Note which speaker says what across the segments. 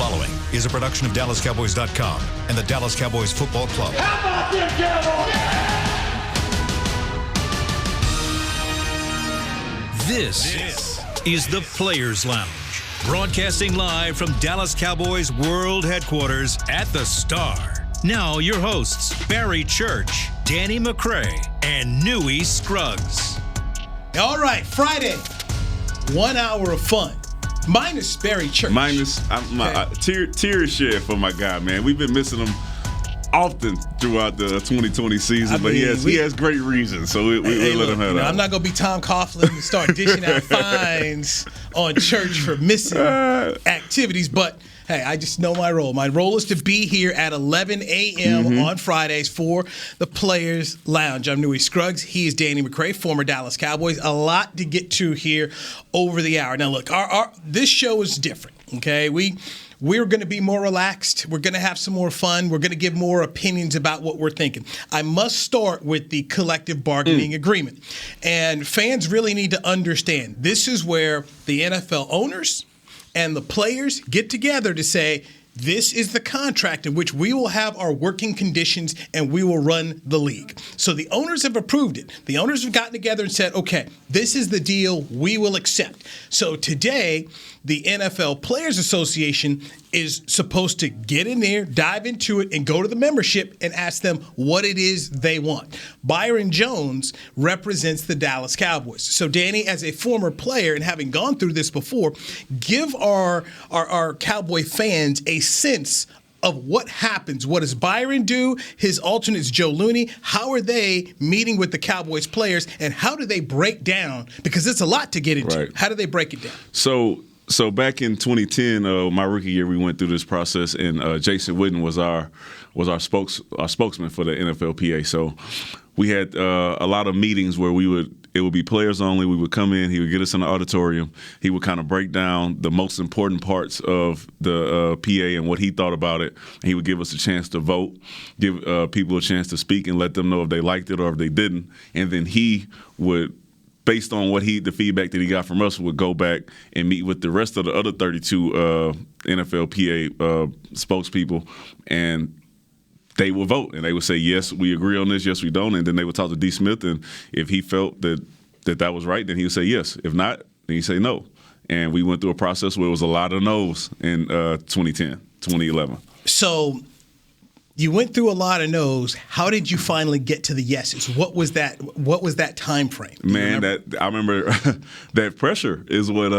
Speaker 1: following is a production of DallasCowboys.com and the Dallas Cowboys Football Club.
Speaker 2: How about them Cowboys?
Speaker 1: This is the Players Lounge, broadcasting live from Dallas Cowboys World Headquarters at the Star. Now your hosts, Barry Church, Danny McCray, and Newy Scruggs.
Speaker 3: All right, Friday, 1 hour of fun. Minus Barry Church.
Speaker 4: Tears shed for my guy, man. We've been missing him often throughout the 2020 season, but he has great reasons, so we let him have that.
Speaker 3: I'm not going to be Tom Coughlin and start dishing out fines on Church for missing activities, but hey, I just know my role. My role is to be here at 11 a.m. on Fridays for the Players Lounge. I'm Newy Scruggs. He is Danny McCray, former Dallas Cowboys. A lot to get to here over the hour. Now, look, this show is different, okay? We're going to be more relaxed. We're going to have some more fun. We're going to give more opinions about what we're thinking. I must start with the collective bargaining agreement. And fans really need to understand this is where the NFL owners and the players get together to say, this is the contract in which we will have our working conditions and we will run the league. So the owners have approved it. The owners have gotten together and said, okay, this is the deal we will accept. So today, the NFL Players Association is supposed to get in there, dive into it, and go to the membership and ask them what it is they want. Byron Jones represents the Dallas Cowboys. So, Danny, as a former player and having gone through this before, give our Cowboy fans a sense of what happens. What does Byron do? His alternates, Joe Looney. How are they meeting with the Cowboys players, and how do they break down? Because it's a lot to get into. Right. How do they break it down?
Speaker 4: So back in 2010, my rookie year, we went through this process, and Jason Witten was our spokesman for the NFLPA. So we had a lot of meetings where it would be players only. We would come in, he would get us in the auditorium. He would kind of break down the most important parts of the PA and what he thought about it. And he would give us a chance to vote, give people a chance to speak, and let them know if they liked it or if they didn't. And then he would, based on the feedback that he got from us, would go back and meet with the rest of the other 32 NFLPA spokespeople, and they would vote. And they would say, yes, we agree on this, yes, we don't. And then they would talk to D. Smith, and if he felt that was right, then he would say yes. If not, then he'd say no. And we went through a process where it was a lot of no's in 2010, 2011.
Speaker 3: So you went through a lot of no's. How did you finally get to the yeses? What was that time frame?
Speaker 4: Man, I remember that pressure is what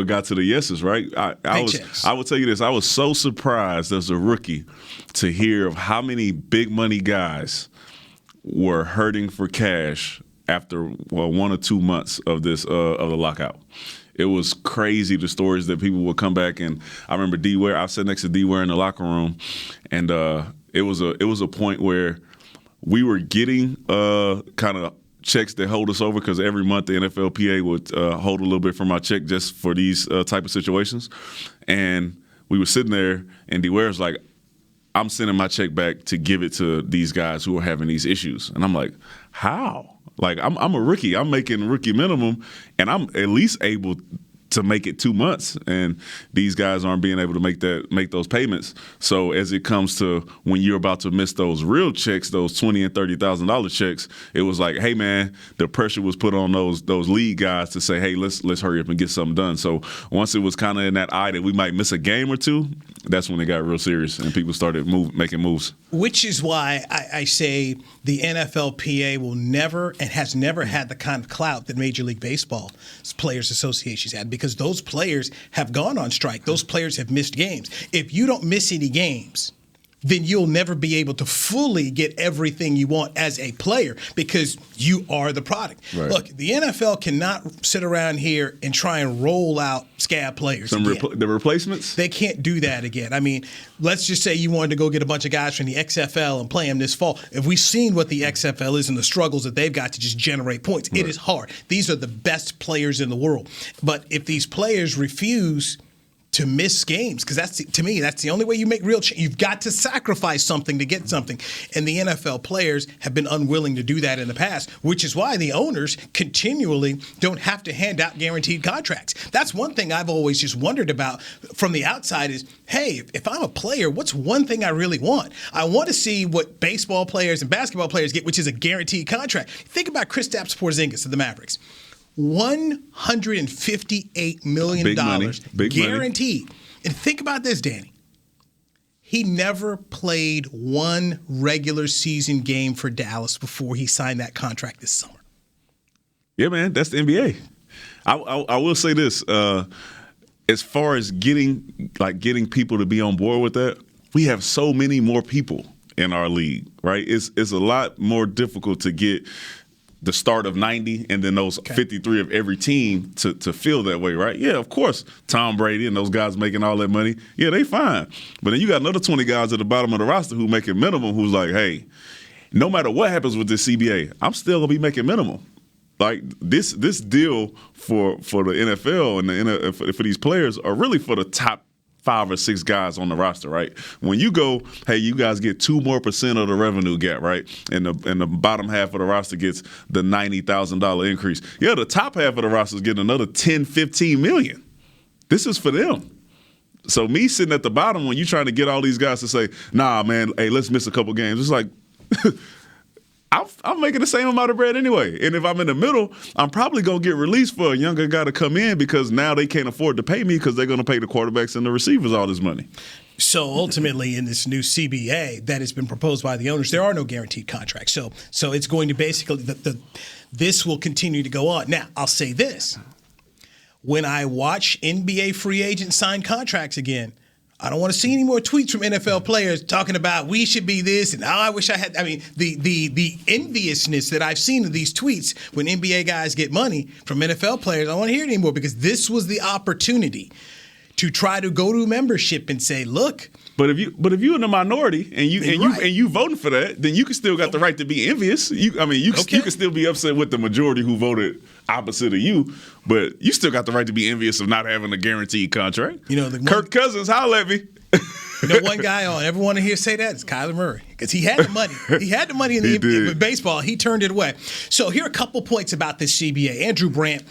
Speaker 4: got to the yeses, right? I would tell you this. I was so surprised as a rookie to hear of how many big money guys were hurting for cash after 1 or 2 months of this of the lockout. It was crazy, the stories that people would come back. And I remember D. Ware. I sat next to D. Ware in the locker room, and it was a point where we were getting kind of checks that hold us over, because every month the NFLPA would hold a little bit from our check just for these type of situations. And we were sitting there, and D. Ware's like, I'm sending my check back to give it to these guys who are having these issues. And I'm like, how? Like, I'm a rookie. I'm making rookie minimum, and I'm at least able to make it 2 months, and these guys aren't being able to make those payments. So as it comes to when you're about to miss those real checks, those $20,000 and $30,000 checks, it was like, hey man, the pressure was put on those league guys to say, hey, let's hurry up and get something done. So once it was kind of in that eye that we might miss a game or two, that's when it got real serious and people started making moves.
Speaker 3: Which is why I say the NFLPA will never and has never had the kind of clout that Major League Baseball Players Associations had, because those players have gone on strike. Those players have missed games. If you don't miss any games, then you'll never be able to fully get everything you want as a player, because you are the product. Right. Look, the NFL cannot sit around here and try and roll out scab players.
Speaker 4: The replacements?
Speaker 3: They can't do that again. I mean, let's just say you wanted to go get a bunch of guys from the XFL and play them this fall. If we've seen what the XFL is and the struggles that they've got to just generate points, It is hard. These are the best players in the world. But if these players refuse to miss games, because to me, that's the only way you make real change. You've got to sacrifice something to get something. And the NFL players have been unwilling to do that in the past, which is why the owners continually don't have to hand out guaranteed contracts. That's one thing I've always just wondered about from the outside is, hey, if I'm a player, what's one thing I really want? I want to see what baseball players and basketball players get, which is a guaranteed contract. Think about Kristaps Porzingis of the Mavericks. $158 million guaranteed. Money. And think about this, Danny. He never played one regular season game for Dallas before he signed that contract this summer.
Speaker 4: Yeah, man, that's the NBA. I will say this. As far as getting people to be on board with that, we have so many more people in our league, right? It's a lot more difficult to get the start of 90 and then those 53 of every team to feel that way, right? Yeah, of course, Tom Brady and those guys making all that money, yeah, they fine. But then you got another 20 guys at the bottom of the roster who making minimum who's like, hey, no matter what happens with this CBA, I'm still going to be making minimum. Like this deal for the NFL and for these players are really for the top 5 or 6 guys on the roster, right? When you go, hey, you guys get 2% more of the revenue gap, right? And the bottom half of the roster gets the $90,000 increase. Yeah, the top half of the roster is getting another 10, 15 million. This is for them. So me sitting at the bottom when you trying to get all these guys to say, nah, man, hey, let's miss a couple games. It's like I'm making the same amount of bread anyway. And if I'm in the middle, I'm probably going to get released for a younger guy to come in because now they can't afford to pay me because they're going to pay the quarterbacks and the receivers all this money.
Speaker 3: So ultimately, in this new CBA that has been proposed by the owners, there are no guaranteed contracts. So it's going to basically this will continue to go on. Now, I'll say this. When I watch NBA free agents sign contracts again, I don't want to see any more tweets from NFL players talking about we should be this and I wish I had. I mean, the enviousness that I've seen of these tweets when NBA guys get money from NFL players, I don't want to hear it anymore because this was the opportunity to try to go to membership and say, look.
Speaker 4: But if you're in the minority and you voting for that, then you can still got the right to be envious. You can still be upset with the majority who voted opposite of you, but you still got the right to be envious of not having a guaranteed contract. Kirk Cousins, holla at me.
Speaker 3: One guy on everyone in here say that is Kyler Murray because he had the money. He had the money in baseball. He turned it away. So here are a couple points about this CBA. Andrew Brandt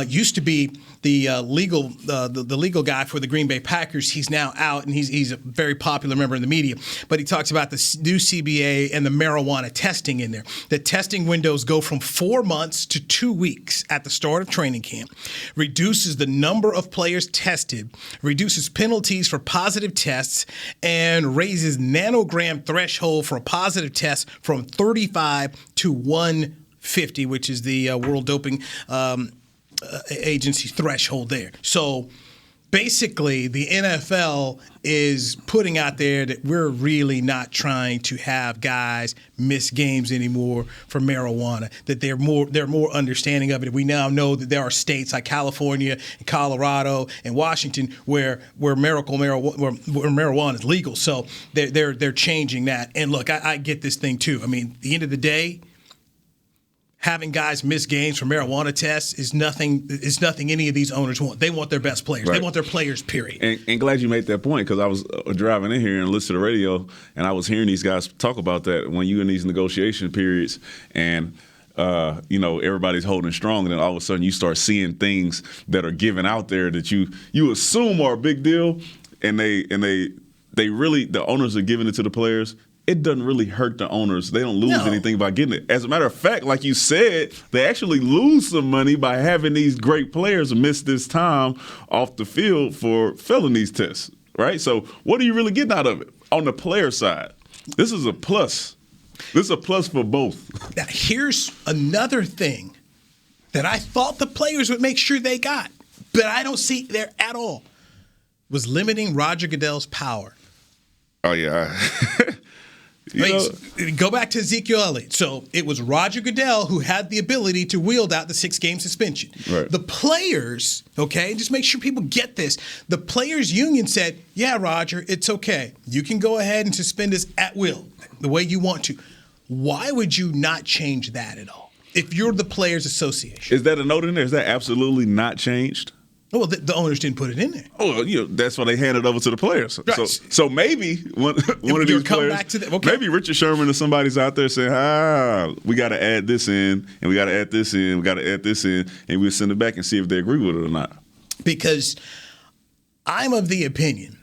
Speaker 3: used to be the legal guy for the Green Bay Packers. He's now out, and he's a very popular member in the media. But he talks about the new CBA and the marijuana testing in there. The testing windows go from 4 months to 2 weeks at the start of training camp, reduces the number of players tested, reduces penalties for positive tests, and raises nanogram threshold for a positive test from 35 to 150, which is the World Doping Agency threshold there. So basically, the NFL is putting out there that we're really not trying to have guys miss games anymore for marijuana, that they're more understanding of it. We now know that there are states like California and Colorado and Washington where marijuana is legal. So they're changing that. And look, I get this thing too. I mean, at the end of the day, having guys miss games for marijuana tests is nothing any of these owners want. They want their best players. Right. They want their players, period.
Speaker 4: And glad you made that point because I was driving in here and listening to the radio, and I was hearing these guys talk about that when you're in these negotiation periods and everybody's holding strong, and then all of a sudden you start seeing things that are given out there that you assume are a big deal, and they really, the owners are giving it to the players. It doesn't really hurt the owners. They don't lose anything by getting it. As a matter of fact, like you said, they actually lose some money by having these great players miss this time off the field for failing these tests, right? So what are you really getting out of it? On the player side, this is a plus. This is a plus for both.
Speaker 3: Now, here's another thing that I thought the players would make sure they got, but I don't see there at all, was limiting Roger Goodell's power.
Speaker 4: Oh, yeah.
Speaker 3: Go back to Ezekiel Elliott. So it was Roger Goodell who had the ability to wield out the 6-game suspension.
Speaker 4: Right.
Speaker 3: The players, just make sure people get this. The players' union said, yeah, Roger, it's okay. You can go ahead and suspend us at will, the way you want to. Why would you not change that at all if you're the Players Association?
Speaker 4: Is that a note in there? Is that absolutely not changed?
Speaker 3: Well, the owners didn't put it in there.
Speaker 4: Oh, that's why they handed it over to the players.
Speaker 3: Right.
Speaker 4: So maybe one of these players,
Speaker 3: back to okay.
Speaker 4: maybe Richard Sherman or somebody's out there saying, we got to add this in, and we got to add this in, we got to add this in, and we'll send it back and see if they agree with it or not.
Speaker 3: Because I'm of the opinion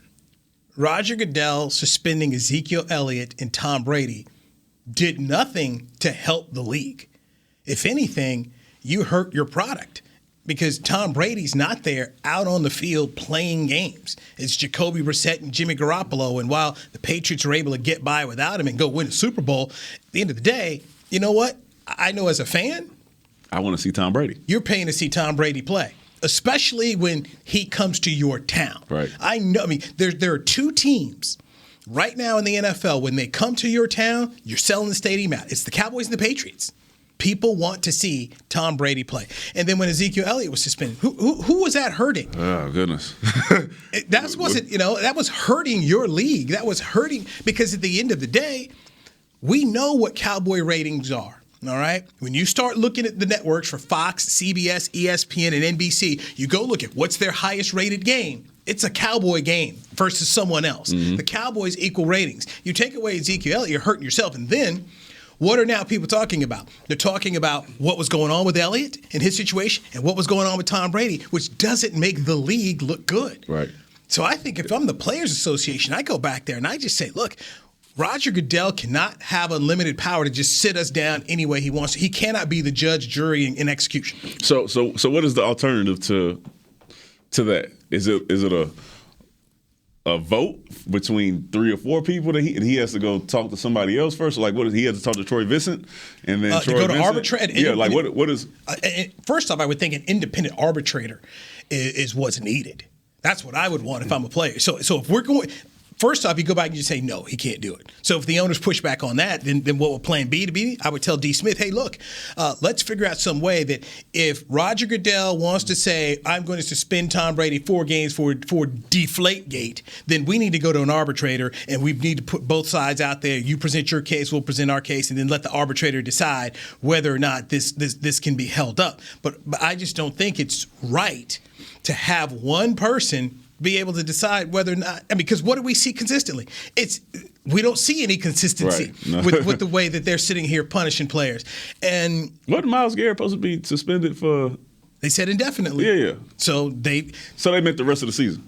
Speaker 3: Roger Goodell suspending Ezekiel Elliott and Tom Brady did nothing to help the league. If anything, you hurt your product because Tom Brady's not there out on the field playing games. It's Jacoby Brissett and Jimmy Garoppolo, and while the Patriots are able to get by without him and go win a Super Bowl, at the end of the day, you know what? I know as a fan,
Speaker 4: I want to see Tom Brady.
Speaker 3: You're paying to see Tom Brady play, especially when he comes to your town.
Speaker 4: Right.
Speaker 3: I know. I mean, there are two teams right now in the NFL. When they come to your town, you're selling the stadium out. It's the Cowboys and the Patriots. People want to see Tom Brady play. And then when Ezekiel Elliott was suspended, who was that hurting?
Speaker 4: Oh, goodness.
Speaker 3: That was hurting your league. That was hurting because at the end of the day, we know what Cowboy ratings are. All right? When you start looking at the networks for Fox, CBS, ESPN, and NBC, you go look at what's their highest rated game. It's a Cowboy game versus someone else. Mm-hmm. The Cowboys equal ratings. You take away Ezekiel Elliott, you're hurting yourself. And then what are now people talking about? They're talking about what was going on with Elliott and his situation and what was going on with Tom Brady, which doesn't make the league look good.
Speaker 4: Right.
Speaker 3: So I think if I'm the Players Association, I go back there and I just say, look, Roger Goodell cannot have unlimited power to just sit us down any way he wants. He cannot be the judge, jury, and execution.
Speaker 4: So what is the alternative to that? Is it a vote between 3 or 4 people that he has to go talk to somebody else first? Like, what is he has to talk to Troy Vincent and then Troy
Speaker 3: to go to
Speaker 4: Vincent?
Speaker 3: arbitrate?
Speaker 4: Yeah, like what is?
Speaker 3: First off, I would think an independent arbitrator is what's needed. That's what I would want if I'm a player. So if we're going. First off, you go back and you say, no, he can't do it. So if the owners push back on that, then what would plan B to be? I would tell D. Smith, hey, look, let's figure out some way that if Roger Goodell wants to say, I'm going to suspend Tom Brady 4 games for Deflategate, then we need to go to an arbitrator and we need to put both sides out there. You present your case, we'll present our case, and then let the arbitrator decide whether or not this can be held up. But I just don't think it's right to have one person be able to decide whether or not, because what do we see consistently? We don't see any consistency
Speaker 4: right. No.
Speaker 3: with the way that they're sitting here punishing players. And
Speaker 4: wasn't Myles Garrett supposed to be suspended for?
Speaker 3: They said indefinitely.
Speaker 4: Yeah.
Speaker 3: So they
Speaker 4: meant the rest of the season.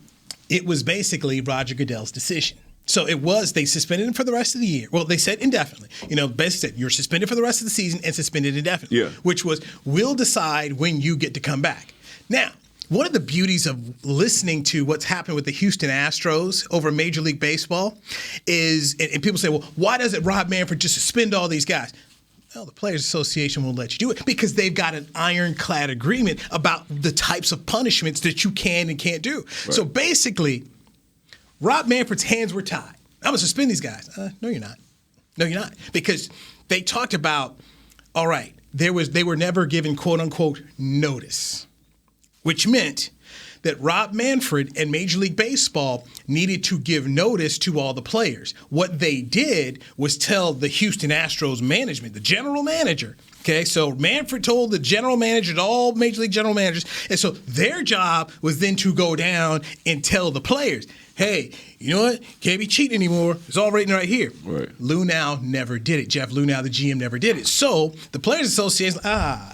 Speaker 3: It was basically Roger Goodell's decision. So they suspended him for the rest of the year. Well, they said indefinitely. Basically said you're suspended for the rest of the season and suspended indefinitely.
Speaker 4: Yeah.
Speaker 3: Which was, we'll decide when you get to come back. Now, one of the beauties of listening to what's happened with the Houston Astros over Major League Baseball is, and people say, well, why doesn't Rob Manfred just suspend all these guys? Well, the Players Association won't let you do it because they've got an ironclad agreement about the types of punishments that you can and can't do. Right. So basically, Rob Manfred's hands were tied. I'm going to suspend these guys. No, you're not. No, you're not. Because they talked about, all right, they were never given, quote unquote, notice, which meant that Rob Manfred and Major League Baseball needed to give notice to all the players. What they did was tell the Houston Astros management, the general manager. Okay, so Manfred told the general manager, all Major League general managers, and so their job was then to go down and tell the players, hey, you know what? Can't be cheating anymore. It's all written right here.
Speaker 4: Right.
Speaker 3: Luhnow never did it. Jeff Luhnow, the GM, never did it. So the Players Association,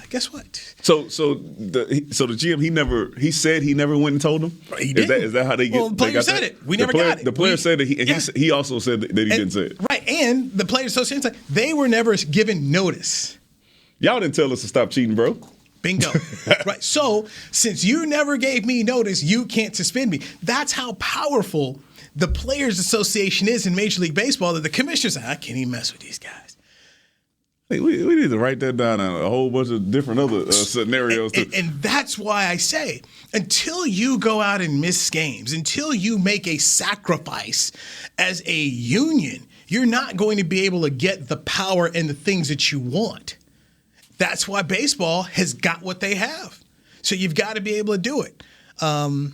Speaker 3: guess what?
Speaker 4: So the GM, he said he never went and told them?
Speaker 3: He did.
Speaker 4: Is that how they get?
Speaker 3: Well, the player said it. We never got it.
Speaker 4: The player said that he also said that he didn't say it.
Speaker 3: Right, and the Players Association said they were never given notice.
Speaker 4: Y'all didn't tell us to stop cheating, bro.
Speaker 3: Bingo. Right. So since you never gave me notice, you can't suspend me. That's how powerful the Players Association is in Major League Baseball that the commissioners say, I can't even mess with these guys.
Speaker 4: Hey, we need to write that down in a whole bunch of different other scenarios.
Speaker 3: And that's why I say, until you go out and miss games, until you make a sacrifice as a union, you're not going to be able to get the power and the things that you want. That's why baseball has got what they have. So you've got to be able to do it. And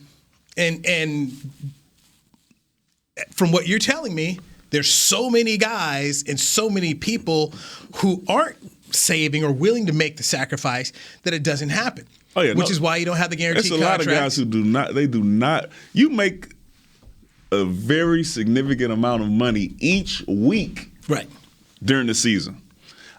Speaker 3: from what you're telling me, there's so many guys and so many people who aren't saving or willing to make the sacrifice that it doesn't happen.
Speaker 4: Oh yeah,
Speaker 3: which is why you don't have the guaranteed
Speaker 4: There's
Speaker 3: contract.
Speaker 4: a lot of guys who do not. They do not. You make a very significant amount of money each week,
Speaker 3: right, during
Speaker 4: the season.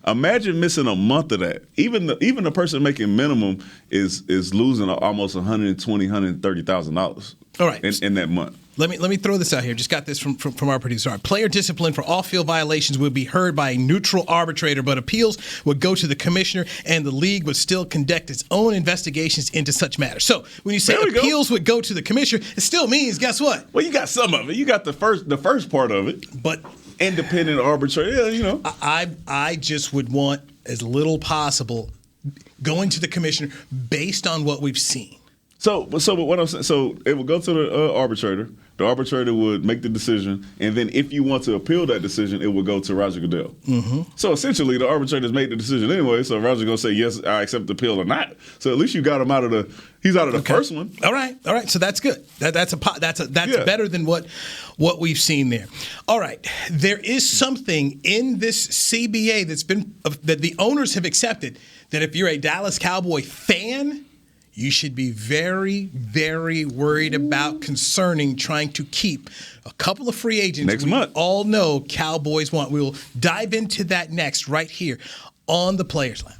Speaker 4: Imagine missing a month of that. Even the person making minimum is losing almost $120,000-$130,000.
Speaker 3: All right,
Speaker 4: in that month.
Speaker 3: Let me throw this out here. Just got this from our producer. Our player discipline for off-field violations would be heard by a neutral arbitrator, but appeals would go to the commissioner, and the league would still conduct its own investigations into such matters. So when you say appeals would go to the commissioner, it still means, guess what?
Speaker 4: Well, you got some of it. You got the first part of it,
Speaker 3: but
Speaker 4: independent arbitrator. Yeah,
Speaker 3: I just would want as little possible going to the commissioner based on what we've seen.
Speaker 4: So what I'm saying, so it would go to the arbitrator. The arbitrator would make the decision, and then if you want to appeal that decision, it would go to Roger Goodell. Mm-hmm. So essentially, the arbitrator's made the decision anyway. So Roger's gonna say yes, I accept the appeal or not. So at least you got him out of the first one.
Speaker 3: All right. So that's good. That's better than what we've seen there. All right. There is something in this CBA that the owners have accepted, that if you're a Dallas Cowboy fan, you should be very, very worried about trying to keep a couple of free agents
Speaker 4: next month.
Speaker 3: All know Cowboys want. We'll dive into that next right here on the Players Lounge.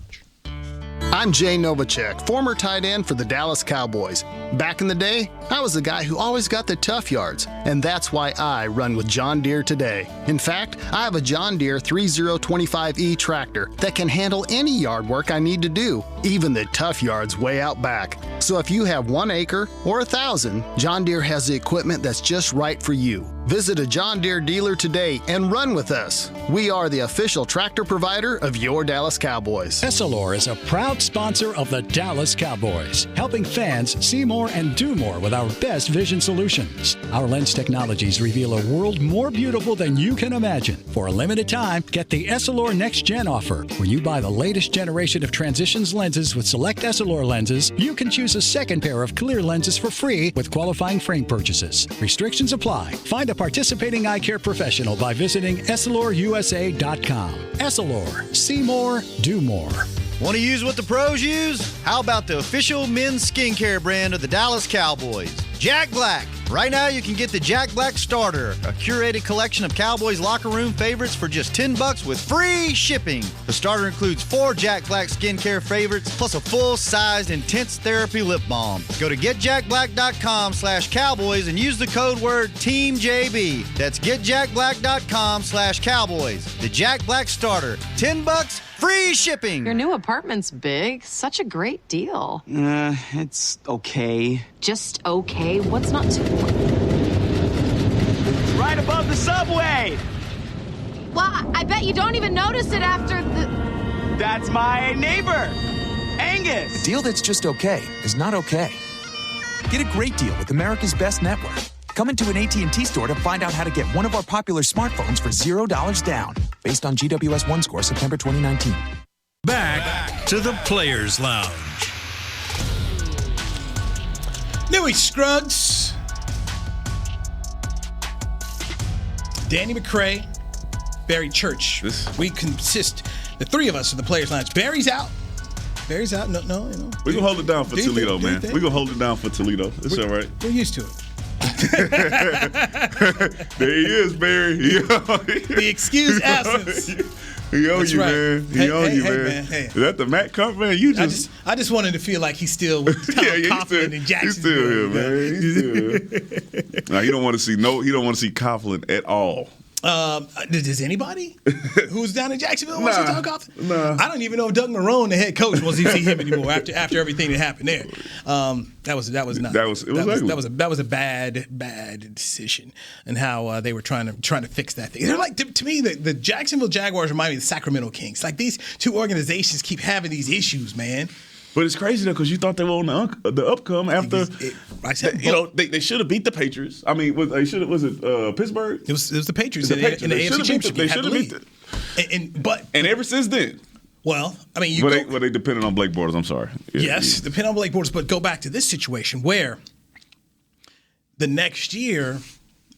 Speaker 2: I'm Jay Novacek, former tight end for the Dallas Cowboys. Back in the day, I was the guy who always got the tough yards, and that's why I run with John Deere today. In fact, I have a John Deere 3025E tractor that can handle any yard work I need to do, even the tough yards way out back. So if you have 1 acre or 1,000, John Deere has the equipment that's just right for you. Visit a John Deere dealer today and run with us. We are the official tractor provider of your Dallas Cowboys.
Speaker 5: Essilor is a proud sponsor of the Dallas Cowboys, helping fans see more and do more with our best vision solutions. Our lens technologies reveal a world more beautiful than you can imagine. For a limited time, get the Essilor Next Gen offer. When you buy the latest generation of Transitions lenses with select Essilor lenses, you can choose a second pair of clear lenses for free with qualifying frame purchases. Restrictions apply. Find a participating eye care professional by visiting EssilorUSA.com. Essilor. See more, do more.
Speaker 6: Want to use what the pros use? How about the official men's skincare brand of the Dallas Cowboys, Jack Black? Right now, you can get the Jack Black Starter, a curated collection of Cowboys locker room favorites for just $10 with free shipping. The starter includes 4 Jack Black skincare favorites, plus a full-sized intense therapy lip balm. Go to getjackblack.com/Cowboys and use the code word TEAMJB. That's getjackblack.com/Cowboys. The Jack Black Starter, $10, free shipping.
Speaker 7: Your new apartment's big. Such a great deal.
Speaker 8: It's okay.
Speaker 7: Just okay? What's not to?
Speaker 8: Right above the subway!
Speaker 7: Well, I bet you don't even notice it after the...
Speaker 8: That's my neighbor, Angus!
Speaker 9: A deal that's just okay is not okay. Get a great deal with America's Best Network. Come into an AT&T store to find out how to get one of our popular smartphones for $0 down, based on GWS 1 score September 2019.
Speaker 1: Back to the Players Lounge.
Speaker 3: Newy, Scruggs, Danny McCray, Barry Church. We consist, the three of us, of the Players Lounge. Barry's out. No, you know.
Speaker 4: We're going to hold it down for Toledo, man. We're going to hold it down for Toledo. It's all right.
Speaker 3: We're used to it.
Speaker 4: There he is, Barry.
Speaker 3: The excused absence.
Speaker 4: He owes you, right, man. He owes you, man. Hey. Is that the Matt Cup, man?
Speaker 3: I just wanted to feel like he's still confident in Jacksonville.
Speaker 4: He's still here, man. He's still here. Now, he don't want to see Coughlin at all.
Speaker 3: Does anybody who's down in Jacksonville want to see Doug Coughlin?
Speaker 4: Nah.
Speaker 3: I don't even know if Doug Marrone, the head coach, wants to see him anymore after everything that happened there. That was a bad decision, and how they were trying to fix that thing. They're like, to me, the Jacksonville Jaguars remind me of the Sacramento Kings. Like, these two organizations keep having these issues, man.
Speaker 4: But it's crazy though, because you thought they were on the upcome after. They should have beat the Patriots. I mean, was it Pittsburgh?
Speaker 3: It was the Patriots in the AFC Championship.
Speaker 4: They should have beat it. And ever since then.
Speaker 3: Well, I mean,
Speaker 4: they depended on Blake Bortles. I'm sorry.
Speaker 3: Yes, depend on Blake Bortles. But go back to this situation where the next year,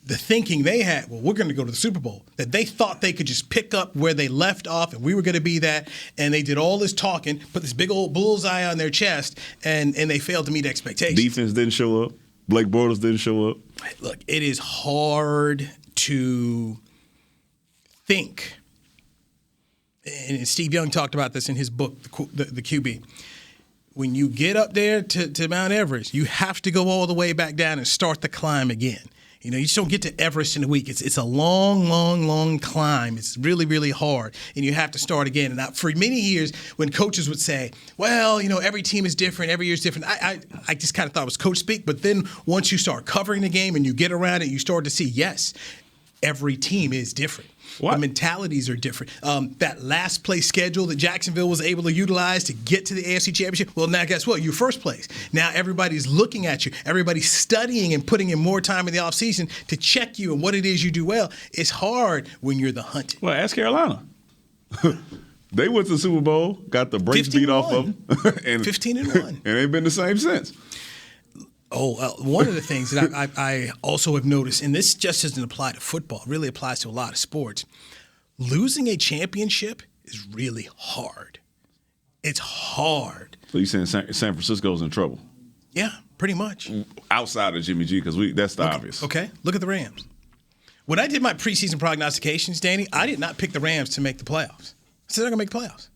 Speaker 3: the thinking they had, well, we're going to go to the Super Bowl, that they thought they could just pick up where they left off and we were going to be that. And they did all this talking, put this big old bullseye on their chest, and they failed to meet expectations.
Speaker 4: Defense didn't show up. Blake Bortles didn't show up.
Speaker 3: Look, it is hard to think. And Steve Young talked about this in his book, The QB. When you get up there to Mount Everest, you have to go all the way back down and start the climb again. You just don't get to Everest in a week. It's a long, long, long climb. It's really, really hard, and you have to start again. And for many years, when coaches would say, well, every team is different, every year is different, I just kind of thought it was coach speak. But then once you start covering the game and you get around it, you start to see, yes, every team is different. What? The mentalities are different. That last place schedule that Jacksonville was able to utilize to get to the AFC Championship, well, now guess what? You're first place. Now everybody's looking at you. Everybody's studying and putting in more time in the offseason to check you and what it is you do well. It's hard when you're the hunted.
Speaker 4: Well, ask Carolina. They went to the Super Bowl, got the brakes beat off of them. and
Speaker 3: 15-1.
Speaker 4: And they've been the same since.
Speaker 3: One of the things that I also have noticed, and this just doesn't apply to football, it really applies to a lot of sports, losing a championship is really hard. It's hard.
Speaker 4: So you're saying San Francisco's in trouble?
Speaker 3: Yeah, pretty much.
Speaker 4: Outside of Jimmy G, because that's the obvious.
Speaker 3: Okay, look at the Rams. When I did my preseason prognostications, Danny, I did not pick the Rams to make the playoffs. I said they're going to make the playoffs.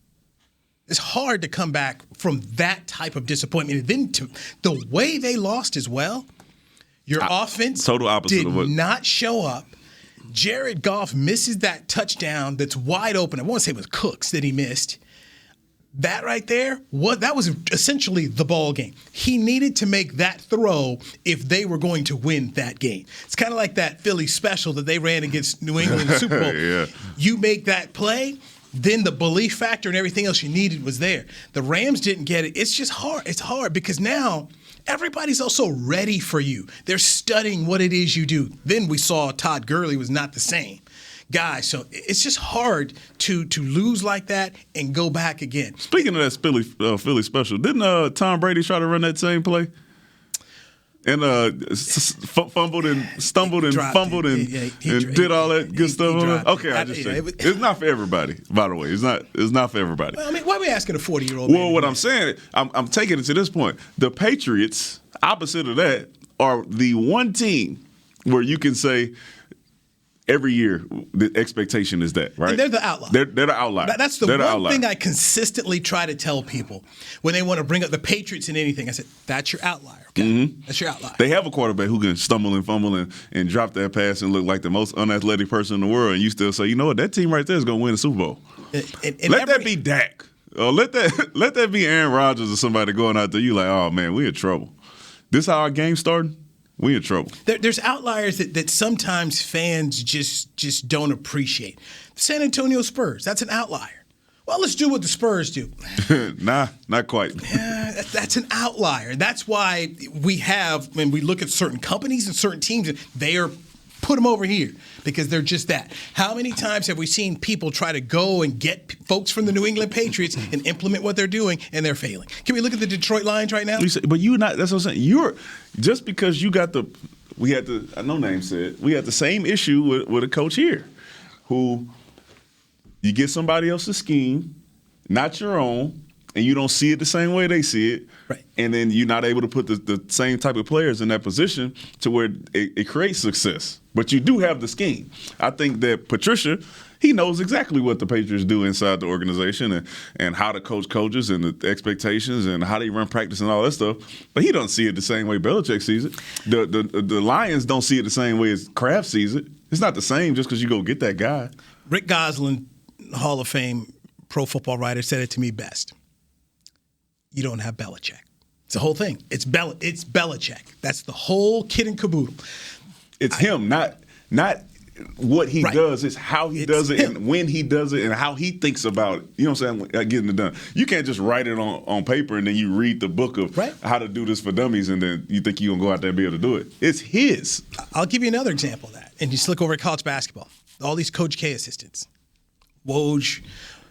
Speaker 3: It's hard to come back from that type of disappointment. And then to the way they lost as well, your offense
Speaker 4: total opposite
Speaker 3: did
Speaker 4: of what
Speaker 3: not show up. Jared Goff misses that touchdown that's wide open. I want to say it was Cooks that he missed. That right there, that was essentially the ball game. He needed to make that throw if they were going to win that game. It's kind of like that Philly special that they ran against New England in the Super Bowl.
Speaker 4: Yeah.
Speaker 3: You make that play, then the belief factor and everything else you needed was there. The Rams didn't get it. It's just hard. It's hard because now everybody's also ready for you. They're studying what it is you do. Then we saw Todd Gurley was not the same guy. So it's just hard to lose like that and go back again.
Speaker 4: Speaking of that Philly special, didn't Tom Brady try to run that same play? And fumbled and stumbled and fumbled and did all that good stuff. Okay, I just say it's not for everybody. By the way, it's not for everybody.
Speaker 3: Well, I mean, why are we asking a 40-year-old?
Speaker 4: Well, what I'm saying, I'm taking it to this point. The Patriots, opposite of that, are the one team where you can say every year the expectation is that, right?
Speaker 3: And they're the outlier.
Speaker 4: They're the outlier.
Speaker 3: That's the one thing I consistently try to tell people when they want to bring up the Patriots in anything. I said, that's your outlier. Okay? Mm-hmm. That's your outlier.
Speaker 4: They have a quarterback who can stumble and fumble and drop that pass and look like the most unathletic person in the world, and you still say, you know what, that team right there is going to win the Super Bowl. Let that be Dak. Let that be Aaron Rodgers or somebody going out there. You like, oh man, we in trouble. This how our game started. We in trouble.
Speaker 3: There's outliers that sometimes fans just don't appreciate. San Antonio Spurs, that's an outlier. Well, let's do what the Spurs do.
Speaker 4: Nah, not quite.
Speaker 3: Yeah, that's an outlier. That's why when we look at certain companies and certain teams, they are put them over here because they're just that. How many times have we seen people try to go and get folks from the New England Patriots and implement what they're doing, and they're failing? Can we look at the Detroit Lions right now?
Speaker 4: But you're not. That's what I'm saying. You're just because you got we had the same issue with a coach here, who you get somebody else's scheme, not your own, and you don't see it the same way they see it.
Speaker 3: Right.
Speaker 4: And then you're not able to put the same type of players in that position to where it creates success. But you do have the scheme. I think that Patricia, he knows exactly what the Patriots do inside the organization and how to coach coaches and the expectations and how they run practice and all that stuff. But he doesn't see it the same way Belichick sees it. The Lions don't see it the same way as Kraft sees it. It's not the same just because you go get that guy.
Speaker 3: Rick Gosselin, Hall of Fame pro football writer, said it to me best. You don't have Belichick. It's the whole thing. It's Belichick. That's the whole kit and caboodle.
Speaker 4: It's him, not what he does. It's how he does it and when he does it and how he thinks about it. You know what I'm saying? Getting it done. You can't just write it on paper and then you read the book of how to do this for dummies and then you think you're going to go out there and be able to do it. It's his.
Speaker 3: I'll give you another example of that. And just look over at college basketball. All these Coach K assistants. Woj,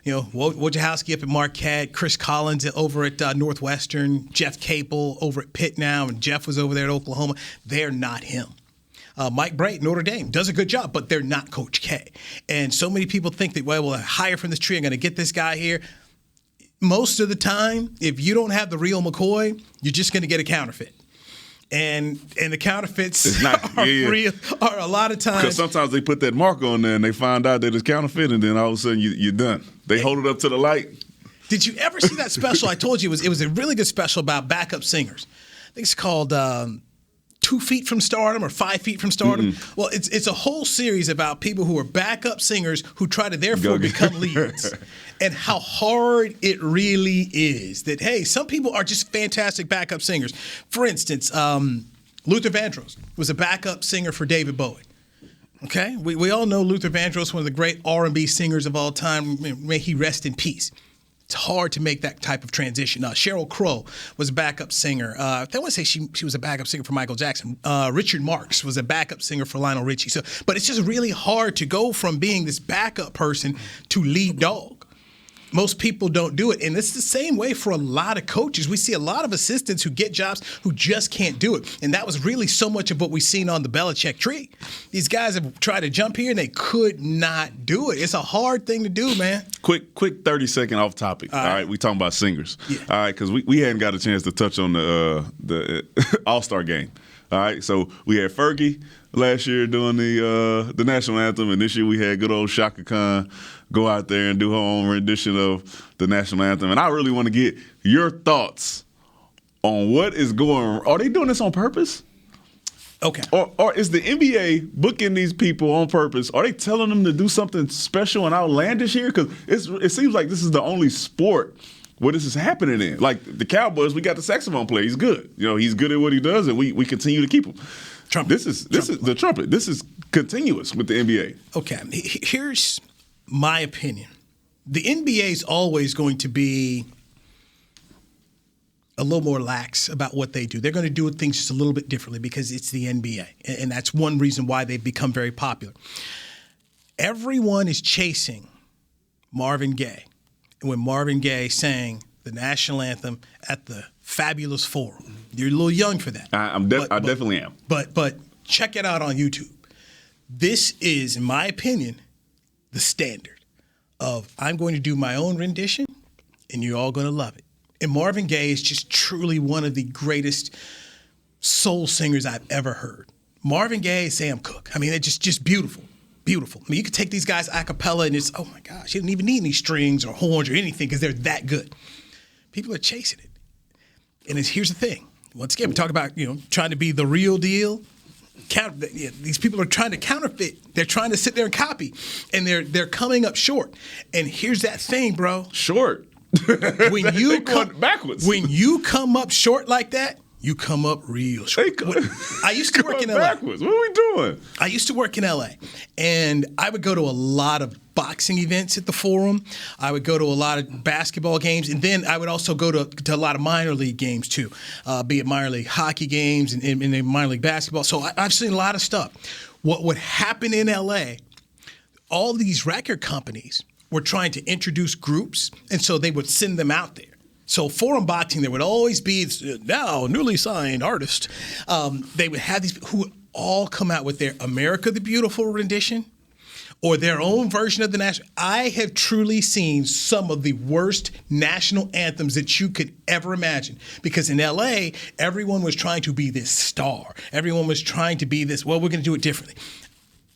Speaker 3: Wojciechowski up at Marquette, Chris Collins over at Northwestern, Jeff Capel over at Pitt now, and Jeff was over there at Oklahoma. They're not him. Mike Bright, Notre Dame, does a good job, but they're not Coach K. And so many people think that, well, I hire from this tree, I'm going to get this guy here. Most of the time, if you don't have the real McCoy, you're just going to get a counterfeit. And the counterfeits real, are a lot of times.
Speaker 4: Because sometimes they put that mark on there and they find out that it's counterfeit, and then all of a sudden you're done. They hold it up to the light.
Speaker 3: Did you ever see that special? I told you it was a really good special about backup singers. I think it's called 2 Feet from Stardom or 5 Feet from Stardom. Mm-hmm. Well, it's a whole series about people who are backup singers who try to therefore become leads. And how hard it really is that, hey, some people are just fantastic backup singers. For instance, Luther Vandross was a backup singer for David Bowie. Okay? We all know Luther Vandross, one of the great R&B singers of all time. May he rest in peace. It's hard to make that type of transition. Sheryl Crow was a backup singer. I want to say she was a backup singer for Michael Jackson. Richard Marx was a backup singer for Lionel Richie. But it's just really hard to go from being this backup person to lead dog. Most people don't do it. And it's the same way for a lot of coaches. We see a lot of assistants who get jobs who just can't do it. And that was really so much of what we've seen on the Belichick tree. These guys have tried to jump here and they could not do it. It's a hard thing to do, man.
Speaker 4: Quick 30-second off topic. All right. We talking about singers. Yeah. All right, because we hadn't got a chance to touch on the All-Star game. All right, so we had Fergie last year doing the national anthem, and this year we had good old Shaka Khan go out there and do her own rendition of the national anthem. And I really want to get your thoughts on what is going on. Are they doing this on purpose?
Speaker 3: Okay.
Speaker 4: Or is the NBA booking these people on purpose? Are they telling them to do something special and outlandish here? Because it seems like this is the only sport where this is happening in. Like the Cowboys, we got the saxophone player. He's good. He's good at what he does, and we continue to keep him.
Speaker 3: Trumpet.
Speaker 4: This is the trumpet. This is continuous with the NBA.
Speaker 3: Okay. Here's my opinion. The NBA is always going to be a little more lax about what they do. They're going to do things just a little bit differently because it's the NBA. And that's one reason why they've become very popular. Everyone is chasing Marvin Gaye. And when Marvin Gaye sang the national anthem at the Fabulous Forum, you're a little young for that.
Speaker 4: I definitely am.
Speaker 3: But check it out on YouTube. This is, in my opinion, the standard of I'm going to do my own rendition and you're all going to love it. And Marvin Gaye is just truly one of the greatest soul singers I've ever heard. Marvin Gaye, Sam Cooke. I mean, they're just beautiful. Beautiful. I mean, you could take these guys a cappella and it's, oh my gosh, you don't even need any strings or horns or anything because they're that good. People are chasing it. And here's the thing. Once again, we talk about, trying to be the real deal. These people are trying to counterfeit. They're trying to sit there and copy, and they're coming up short. And here's that thing, bro.
Speaker 4: Short.
Speaker 3: When you
Speaker 4: come backwards.
Speaker 3: When you come up short like that, you come up real short. I used to work in LA.
Speaker 4: Backwards. What are we doing?
Speaker 3: I used to work in LA, and I would go to a lot of boxing events at the Forum. I would go to a lot of basketball games, and then I would also go to a lot of minor league games too, be it minor league hockey games and minor league basketball. So I've seen a lot of stuff. What would happen in LA, all these record companies were trying to introduce groups, and so they would send them out there. So Forum Boxing, there would always be now newly signed artist. They would have these who would all come out with their America the Beautiful rendition or their own version of the national. I have truly seen some of the worst national anthems that you could ever imagine. Because in LA, everyone was trying to be this star. Everyone was trying to be this, well, we're going to do it differently.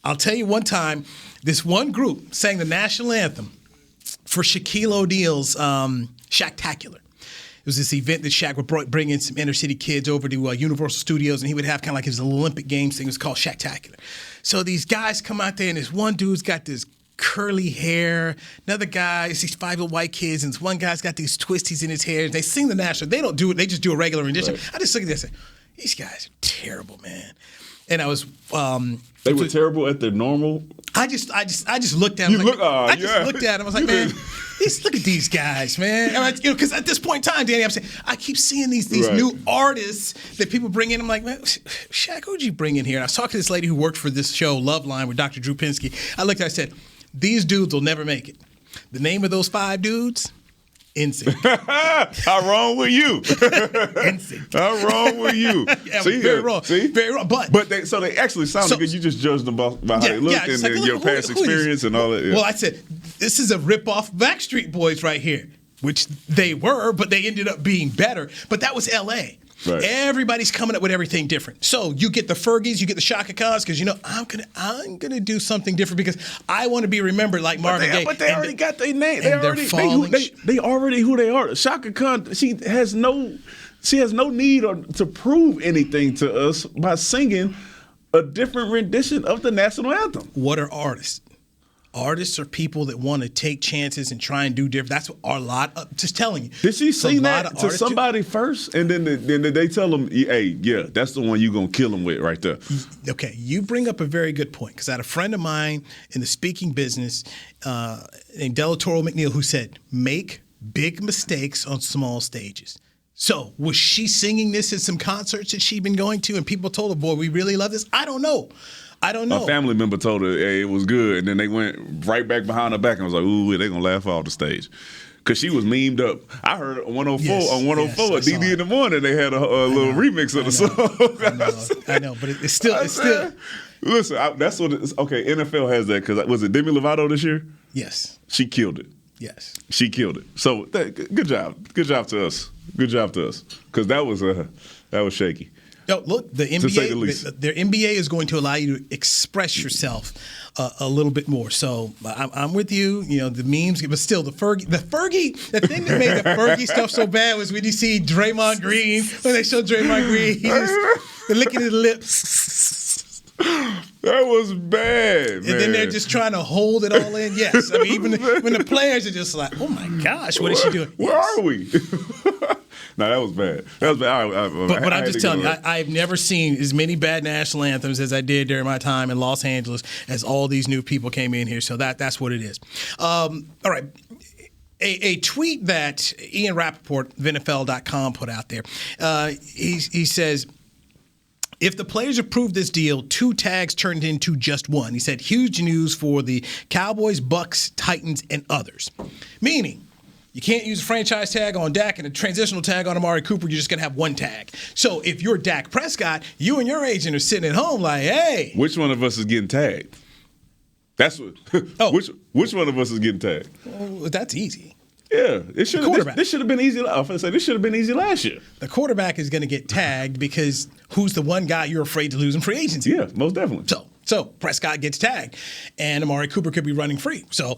Speaker 3: I'll tell you one time, this one group sang the national anthem for Shaquille O'Neal's Shaqtacular. It was this event that Shaq would bring in some inner city kids over to Universal Studios, and he would have kind of like his Olympic Games thing. It was called Shaqtacular. So these guys come out there, and this one dude's got this curly hair. Another guy, these 5 white kids, and this one guy's got these twisties in his hair. They sing the national. They don't do it. They just do a regular rendition. Right. I just look at this and say, these guys are terrible, man. And I was.
Speaker 4: They were terrible at their normal.
Speaker 3: I just looked at them. Looked at them. I was like, man, look at these guys, man. Because at this point in time, Danny, I'm saying I keep seeing these right. new artists that people bring in. I'm like, man, Shaq, who'd you bring in here? And I was talking to this lady who worked for this show, Loveline, with Dr. Drew Pinsky. I looked at her, I said, these dudes will never make it. The name of those 5 dudes, NSYNC.
Speaker 4: How wrong were you?
Speaker 3: NSYNC.
Speaker 4: How wrong were you?
Speaker 3: Yeah, very wrong.
Speaker 4: See?
Speaker 3: Very wrong. But
Speaker 4: they actually sounded good. You just judged them by how they looked and
Speaker 3: like,
Speaker 4: your past experience and all that. Yeah.
Speaker 3: Well, I said, this is a rip-off Backstreet Boys right here, which they were, but they ended up being better. But that was L.A. Right. Everybody's coming up with everything different. So you get the Fergies, you get the Shaka Khans, because I'm gonna do something different because I want to be remembered like Marvin Gaye.
Speaker 4: But they already got their name.
Speaker 3: They
Speaker 4: already who they are. Shaka Khan, she has no need to prove anything to us by singing a different rendition of the national anthem.
Speaker 3: What are artists? Artists are people that want to take chances and try and do different. That's what a lot of, just telling you.
Speaker 4: Did she sing that to somebody first? And then they tell them, hey, yeah, that's the one you're going to kill them with right there.
Speaker 3: Okay, you bring up a very good point because I had a friend of mine in the speaking business named Delatoro McNeil who said, make big mistakes on small stages. So was she singing this at some concerts that she'd been going to and people told her, boy, we really love this? I don't know. A
Speaker 4: family member told her, hey, it was good. And then they went right back behind her back and was like, ooh, they're going to laugh off the stage. Because she was memed up. I heard on 104 at DD in the morning, they had a little remix of the song.
Speaker 3: I know, but it's still.
Speaker 4: Listen, that's what it's, okay, NFL has that. Because was it Demi Lovato this year?
Speaker 3: Yes.
Speaker 4: She killed it.
Speaker 3: Yes.
Speaker 4: She killed it. So good job. Good job to us. Good job to us. Because that was shaky.
Speaker 3: No, look, the NBA, their NBA is going to allow you to express yourself a little bit more. So I'm with you. You know, the memes, but still, the thing that made the Fergie stuff so bad was when you see Draymond Green, when they show Draymond Green, he's just licking his lips.
Speaker 4: That was bad, man.
Speaker 3: And then they're just trying to hold it all in. Yes. I mean, even when the players are just like, oh, my gosh, what is she doing?
Speaker 4: Where are we? No, that was bad. That was bad.
Speaker 3: But I'm just telling you, I've never seen as many bad national anthems as I did during my time in Los Angeles as all these new people came in here. So that's what it is. All right. A tweet that Ian Rappaport of NFL.com put out there, he says, if the players approve this deal, 2 tags turned into just 1. He said, huge news for the Cowboys, Bucks, Titans, and others. Meaning, you can't use a franchise tag on Dak and a transitional tag on Amari Cooper. You're just going to have 1 tag. So if you're Dak Prescott, you and your agent are sitting at home like, hey.
Speaker 4: Which one of us is getting tagged? That's what. Which one of us is getting tagged?
Speaker 3: Well, that's easy.
Speaker 4: Yeah, this should have been easy. I was going to say this should have been easy last year.
Speaker 3: The quarterback is going to get tagged because who's the one guy you're afraid to lose in free agency?
Speaker 4: Yeah, most definitely.
Speaker 3: So Prescott gets tagged, and Amari Cooper could be running free. So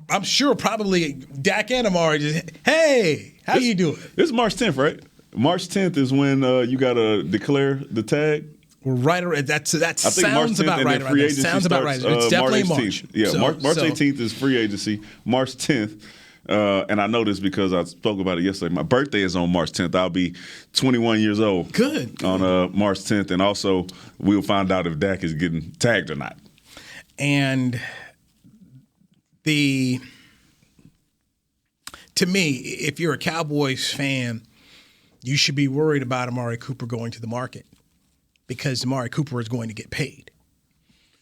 Speaker 3: I'm sure probably Dak and Amari just, hey, how you doing?
Speaker 4: It's March 10th, right? March 10th is when you got to declare the tag.
Speaker 3: We're right around that. Sounds about right around that. Sounds about right. It's definitely March.
Speaker 4: Yeah, March 18th is free agency. March 10th. And I know this because I spoke about it yesterday. My birthday is on March 10th. I'll be 21 years old.
Speaker 3: Good.
Speaker 4: On March 10th. And also, we'll find out if Dak is getting tagged or not.
Speaker 3: And to me, if you're a Cowboys fan, you should be worried about Amari Cooper going to the market because Amari Cooper is going to get paid.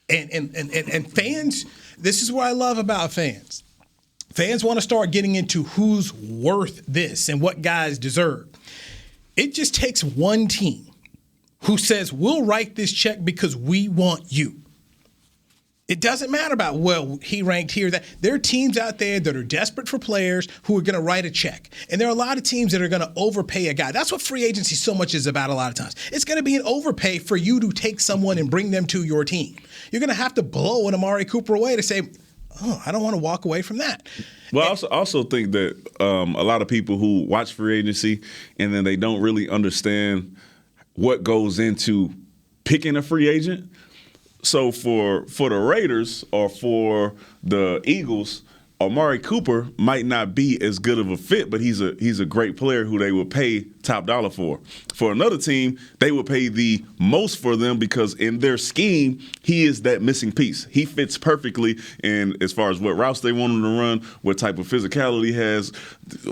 Speaker 3: And fans, this is what I love about fans. Fans want to start getting into who's worth this and what guys deserve. It just takes one team who says, we'll write this check because we want you. It doesn't matter about, well, he ranked here. That there are teams out there that are desperate for players who are going to write a check. And there are a lot of teams that are going to overpay a guy. That's what free agency so much is about a lot of times. It's going to be an overpay for you to take someone and bring them to your team. You're going to have to blow an Amari Cooper away to say, oh, I don't want to walk away from that.
Speaker 4: Well, I also think that a lot of people who watch free agency and then they don't really understand what goes into picking a free agent. So for the Raiders or for the Eagles, Amari Cooper might not be as good of a fit, but he's a great player who they would pay top dollar for. For another team, they would pay the most for them because in their scheme, he is that missing piece. He fits perfectly in as far as what routes they want him to run, what type of physicality he has,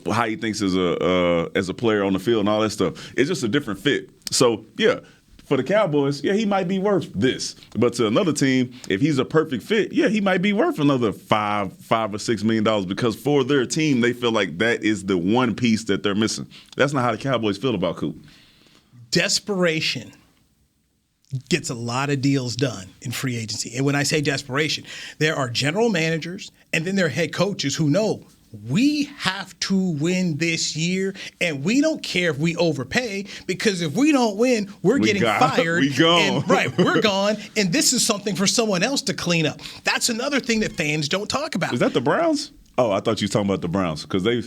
Speaker 4: how he thinks as a player on the field and all that stuff. It's just a different fit. So, yeah, For the Cowboys, yeah, he might be worth this. But to another team, if he's a perfect fit, yeah, he might be worth another $5 or $6 million because for their team, they feel like that is the one piece that they're missing. That's not how the Cowboys feel about Coop.
Speaker 3: Desperation gets a lot of deals done in free agency. And when I say desperation, there are general managers and then there are head coaches who know we have to win this year, and we don't care if we overpay because if we don't win, we're getting fired.
Speaker 4: We gone.
Speaker 3: Right, we're gone, and this is something for someone else to clean up. That's another thing that fans don't talk about.
Speaker 4: Is that the Browns? Oh, I thought you were talking about the Browns because they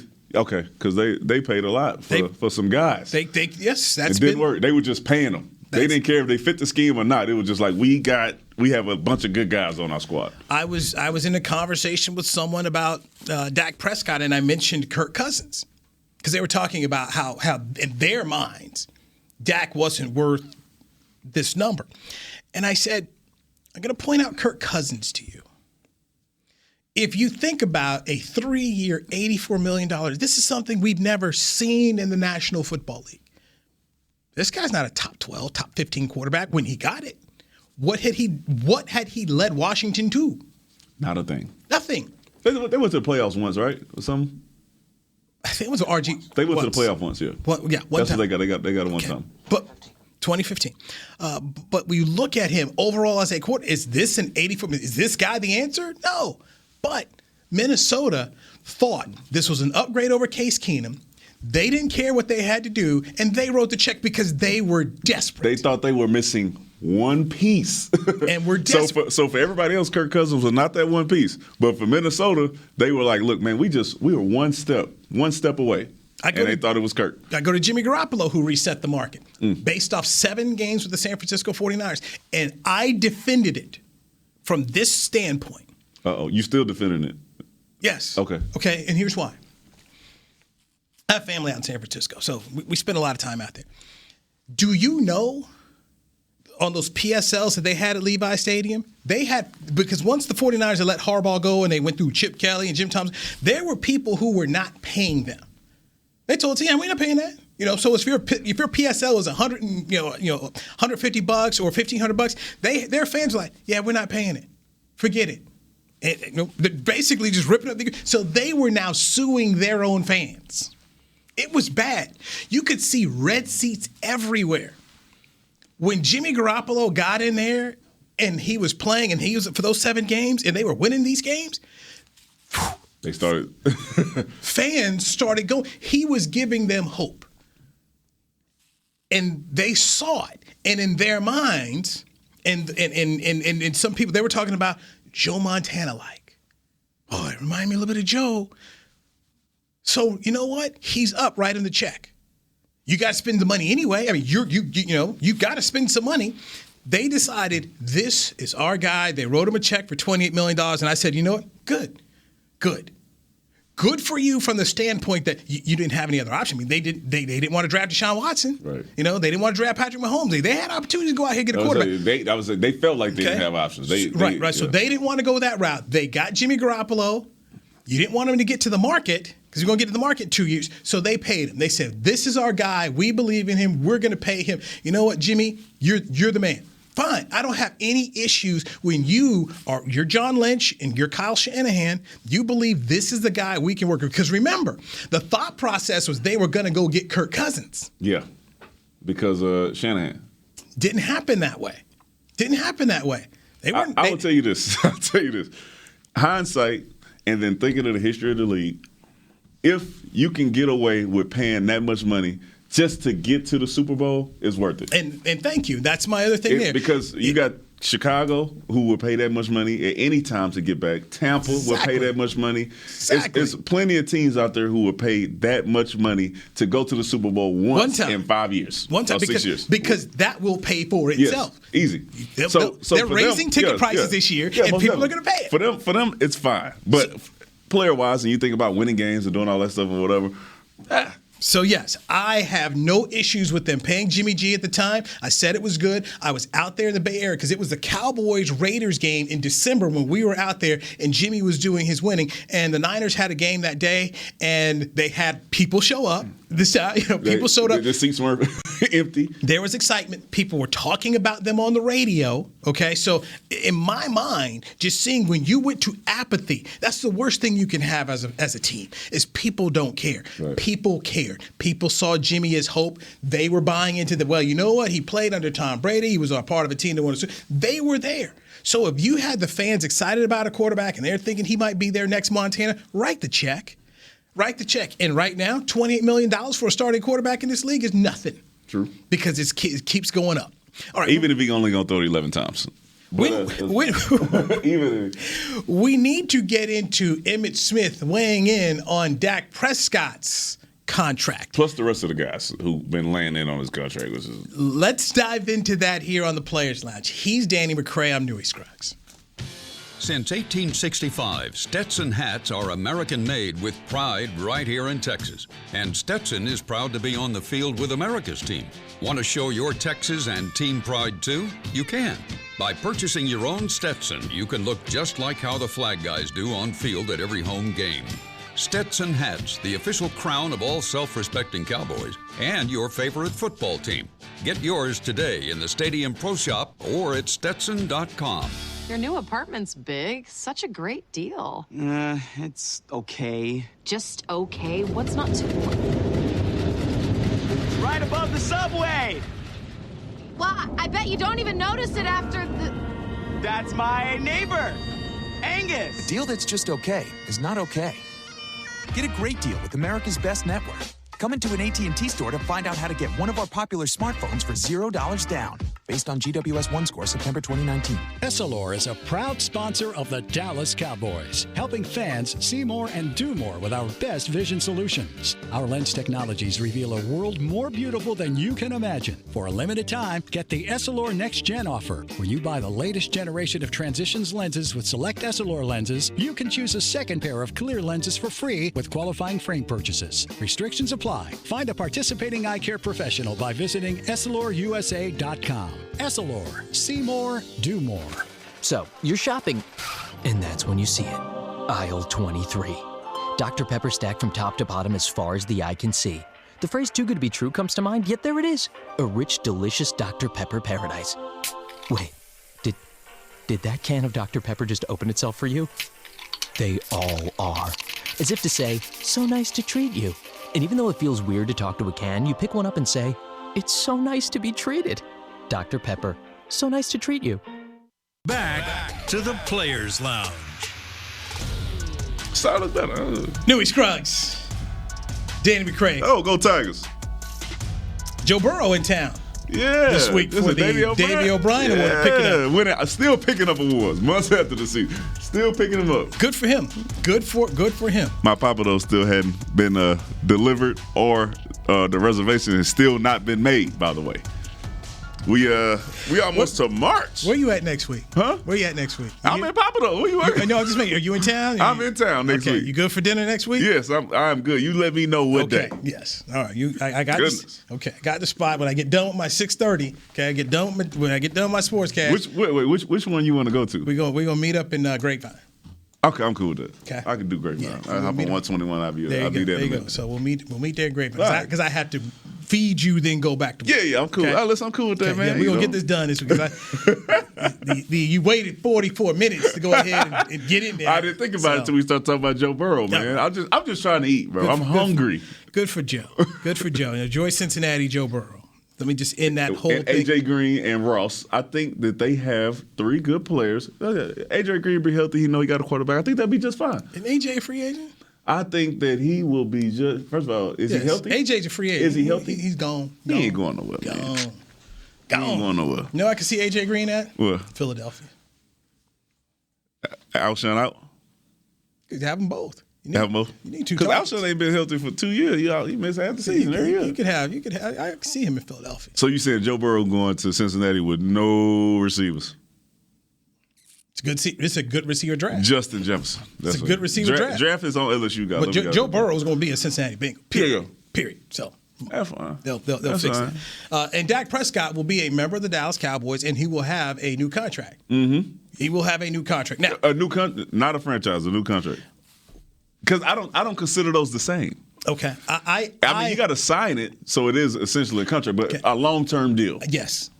Speaker 4: paid a lot for some guys.
Speaker 3: Yes, that's
Speaker 4: it didn't work. They were just paying them. They didn't care if they fit the scheme or not. It was just like we have a bunch of good guys on our squad.
Speaker 3: I was in a conversation with someone about Dak Prescott, and I mentioned Kirk Cousins because they were talking about how in their minds Dak wasn't worth this number. And I said, I'm going to point out Kirk Cousins to you. If you think about a 3-year, $84 million, this is something we've never seen in the National Football League. This guy's not a top 12, top 15 quarterback when he got it. What had he led Washington to?
Speaker 4: Not a thing.
Speaker 3: Nothing.
Speaker 4: They went to the playoffs once, right? Or something?
Speaker 3: I think it was RG.
Speaker 4: They went to the playoff once, yeah.
Speaker 3: One
Speaker 4: That's
Speaker 3: time.
Speaker 4: what they got. They got it one time.
Speaker 3: But 2015. But when you look at him overall as a quarterback, is this an 84? Is this guy the answer? No. But Minnesota thought this was an upgrade over Case Keenum. They didn't care what they had to do, and they wrote the check because they were desperate.
Speaker 4: They thought they were missing one piece.
Speaker 3: And we're desperate.
Speaker 4: So for everybody else, Kirk Cousins was not that one piece. But for Minnesota, they were like, look, man, we were one step away. They thought it was Kirk.
Speaker 3: I go to Jimmy Garoppolo, who reset the market based off 7 games with the San Francisco 49ers. And I defended it from this standpoint.
Speaker 4: Uh-oh, you still defending it?
Speaker 3: Yes.
Speaker 4: Okay,
Speaker 3: and here's why. I have family out in San Francisco, so we spend a lot of time out there. Do you know on those PSLs that they had at Levi Stadium, because once the 49ers had let Harbaugh go and they went through Chip Kelly and Jim Thompson, there were people who were not paying them. They told us, yeah, we're not paying that. So if your PSL is $150 or $1,500, their fans are like, yeah, we're not paying it. Forget it. They're basically just ripping up so they were now suing their own fans. It was bad. You could see red seats everywhere. When Jimmy Garoppolo got in there and he was playing and he was for those 7 games and they were winning these games,
Speaker 4: they started.
Speaker 3: Fans started going. He was giving them hope. And they saw it. And in their minds, and some people, they were talking about Joe Montana-like. Oh, it reminded me a little bit of Joe. So you know what? He's up right in the check. You got to spend the money anyway. I mean, you've got to spend some money. They decided this is our guy. They wrote him a check for $28 million, and I said, you know what? Good for you from the standpoint that you didn't have any other option. I mean, they didn't want to draft Deshaun Watson.
Speaker 4: Right.
Speaker 3: They didn't want to draft Patrick Mahomes. They had opportunities to go out here and get a quarterback.
Speaker 4: They felt like they didn't have options.
Speaker 3: Right.
Speaker 4: Yeah.
Speaker 3: So they didn't want to go that route. They got Jimmy Garoppolo. You didn't want him to get to the market because you're going to get to the market in 2 years. So they paid him. They said, this is our guy. We believe in him. We're going to pay him. You know what, Jimmy? You're the man. Fine. I don't have any issues when you're John Lynch and you're Kyle Shanahan. You believe this is the guy we can work with. Because remember, the thought process was they were going to go get Kirk Cousins.
Speaker 4: Yeah, because Shanahan.
Speaker 3: Didn't happen that way.
Speaker 4: I will tell you this. Hindsight, and then thinking of the history of the league, if you can get away with paying that much money just to get to the Super Bowl, it's worth it.
Speaker 3: And thank you. That's my other thing there.
Speaker 4: Because you got Chicago, who will pay that much money at any time to get back. Tampa will pay that much money.
Speaker 3: Exactly.
Speaker 4: There's plenty of teams out there who will pay that much money to go to the Super Bowl once in 5 years.
Speaker 3: One time,
Speaker 4: 6 years.
Speaker 3: Because that will pay for itself.
Speaker 4: Yes, easy.
Speaker 3: They're raising ticket prices this year, and people are going to pay it.
Speaker 4: For them, it's fine. But player-wise, and you think about winning games and doing all that stuff or whatever,
Speaker 3: So, yes, I have no issues with them paying Jimmy G at the time. I said it was good. I was out there in the Bay Area because it was the Cowboys-Raiders game in December when we were out there and Jimmy was doing his winning. And the Niners had a game that day, and they had people show up. People showed up.
Speaker 4: The seats weren't empty.
Speaker 3: There was excitement. People were talking about them on the radio. Okay, so in my mind, just seeing when you went to apathy, that's the worst thing you can have as a team. Is people don't care. Right. People cared. People saw Jimmy as hope. They were buying into well, you know what? He played under Tom Brady. He was a part of a team that won. They were there. So if you had the fans excited about a quarterback and they're thinking he might be their next Montana, write the check. Write the check. And right now, $28 million for a starting quarterback in this league is nothing.
Speaker 4: True.
Speaker 3: Because it keeps going up. All right.
Speaker 4: Even if he only going to throw it 11 times.
Speaker 3: We need to get into Emmitt Smith weighing in on Dak Prescott's contract.
Speaker 4: Plus the rest of the guys who've been laying in on his contract.
Speaker 3: Let's dive into that here on the Players Lounge. He's Danny McCray. I'm Newy Scruggs.
Speaker 10: Since 1865, Stetson hats are American-made with pride right here in Texas. And Stetson is proud to be on the field with America's team. Want to show your Texas and team pride too? You can. By purchasing your own Stetson, you can look just like how the flag guys do on field at every home game. Stetson hats, the official crown of all self-respecting Cowboys, and your favorite football team. Get yours today in the Stadium Pro Shop or at Stetson.com.
Speaker 11: Your new apartment's big. Such a great deal.
Speaker 8: It's okay.
Speaker 11: Just okay? What's not too...
Speaker 8: It's right above the subway!
Speaker 7: Well, I bet you don't even notice it after the...
Speaker 8: That's my neighbor, Angus.
Speaker 9: A deal that's just okay is not okay. Get a great deal with America's best network. Come into an AT&T store to find out how to get one of our popular smartphones for $0 down. Based on GWS 1 score, September 2019.
Speaker 5: Essilor is a proud sponsor of the Dallas Cowboys, helping fans see more and do more with our best vision solutions. Our lens technologies reveal a world more beautiful than you can imagine. For a limited time, get the Essilor Next Gen offer. When you buy the latest generation of Transitions lenses with select Essilor lenses, you can choose a second pair of clear lenses for free with qualifying frame purchases. Restrictions apply. Find a participating eye care professional by visiting EssilorUSA.com. Essilor. See more, do more.
Speaker 12: So, you're shopping, and that's when you see it. Aisle 23. Dr. Pepper stacked from top to bottom as far as the eye can see. The phrase too good to be true comes to mind, yet there it is. A rich, delicious Dr. Pepper paradise. Wait, did that can of Dr. Pepper just open itself for you? They all are. As if to say, so nice to treat you. And even though it feels weird to talk to a can, you pick one up and say, it's so nice to be treated. Dr. Pepper, so nice to treat you.
Speaker 1: Back to the Players Lounge.
Speaker 4: Sounded better.
Speaker 3: Newy Scruggs. Danny McCray.
Speaker 4: Oh, go Tigers.
Speaker 3: Joe Burrow in town.
Speaker 4: Yeah.
Speaker 3: This week for the Davey O'Brien Award. Pick it up.
Speaker 4: Still picking up awards months after the season. Still picking them up.
Speaker 3: Good for him. Good for him.
Speaker 4: My Papa, though, still hadn't been delivered, or the reservation has still not been made, by the way. We almost to March.
Speaker 3: Where you at next week?
Speaker 4: Huh?
Speaker 3: Where you at next week?
Speaker 4: I'm in Papa, though. Where you at?
Speaker 3: No, I'm just making. Are you in town?
Speaker 4: I'm in town next week.
Speaker 3: You good for dinner next week?
Speaker 4: Yes, I'm good. You let me know what day.
Speaker 3: Yes. All right. I got this. Okay. I got the spot when I get done with my 6:30. Okay. When I get done with my sportscast.
Speaker 4: Which one you want to go to?
Speaker 3: We're gonna meet up in Grapevine.
Speaker 4: Okay, I'm cool with that.
Speaker 3: Okay.
Speaker 4: I can do Grapevine.
Speaker 3: Yeah,
Speaker 4: I'll hop on 121. I'll be there.
Speaker 3: There you go. So we'll meet there at Grapevine because I have to feed you, then go back to work.
Speaker 4: Yeah, I'm cool.
Speaker 3: Okay?
Speaker 4: I'm cool with that, man.
Speaker 3: Yeah, we're going to get this done this week. You waited 44 minutes to go ahead and get in there.
Speaker 4: I didn't think about it until we start talking about Joe Burrow, man. I'm just trying to eat, bro. I'm hungry.
Speaker 3: Good for Joe. Good for Joe. Enjoy Cincinnati, Joe Burrow. Let me just end that whole thing.
Speaker 4: AJ Green and Ross, I think that they have three good players. AJ Green be healthy. He got a quarterback. I think that'd be just fine.
Speaker 3: Is AJ a free agent?
Speaker 4: I think that he will be just. First of all, is he healthy?
Speaker 3: AJ's a free agent.
Speaker 4: Is he healthy?
Speaker 3: He's gone.
Speaker 4: He ain't going nowhere.
Speaker 3: Gone.
Speaker 4: He ain't going nowhere.
Speaker 3: No, I can see AJ Green at
Speaker 4: what?
Speaker 3: Philadelphia.
Speaker 4: Alshon out.
Speaker 3: Have them both.
Speaker 4: Have them both.
Speaker 3: You need two.
Speaker 4: Because Alshon ain't been healthy for 2 years. He missed half the season.
Speaker 3: You could have. I can see him in Philadelphia.
Speaker 4: So you saying Joe Burrow going to Cincinnati with no receivers?
Speaker 3: It's a good receiver draft.
Speaker 4: Justin Jefferson.
Speaker 3: It's a good receiver draft.
Speaker 4: Draft is on LSU, guys.
Speaker 3: But Joe Burrow is going to be a Cincinnati Bengal. Period. So
Speaker 4: that's fine.
Speaker 3: They'll fix that. And Dak Prescott will be a member of the Dallas Cowboys, and he will have a new contract.
Speaker 4: Mm-hmm.
Speaker 3: He will have a new contract now.
Speaker 4: Not a franchise, a new contract. Because I don't consider those the same.
Speaker 3: Okay.
Speaker 4: I mean, you got to sign it, so it is essentially a contract, but a long-term deal.
Speaker 3: Yes.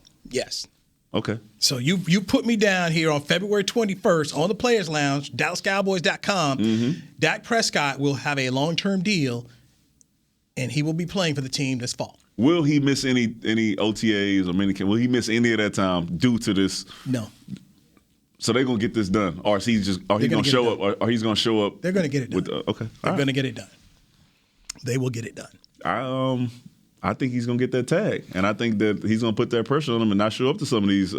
Speaker 4: Okay.
Speaker 3: So you put me down here on February 21st on the Players Lounge, DallasCowboys.com.
Speaker 4: Mm-hmm.
Speaker 3: Dak Prescott will have a long-term deal, and he will be playing for the team this fall.
Speaker 4: Will he miss any OTAs or minicamp? Will he miss any of that time due to this?
Speaker 3: No.
Speaker 4: So they're gonna get this done, or is he just? Are he gonna show up? Or he's gonna show up?
Speaker 3: They're gonna get it done. They're gonna get it done. They will get it done.
Speaker 4: I think he's gonna get that tag, and I think that he's gonna put that pressure on him and not show up to some of these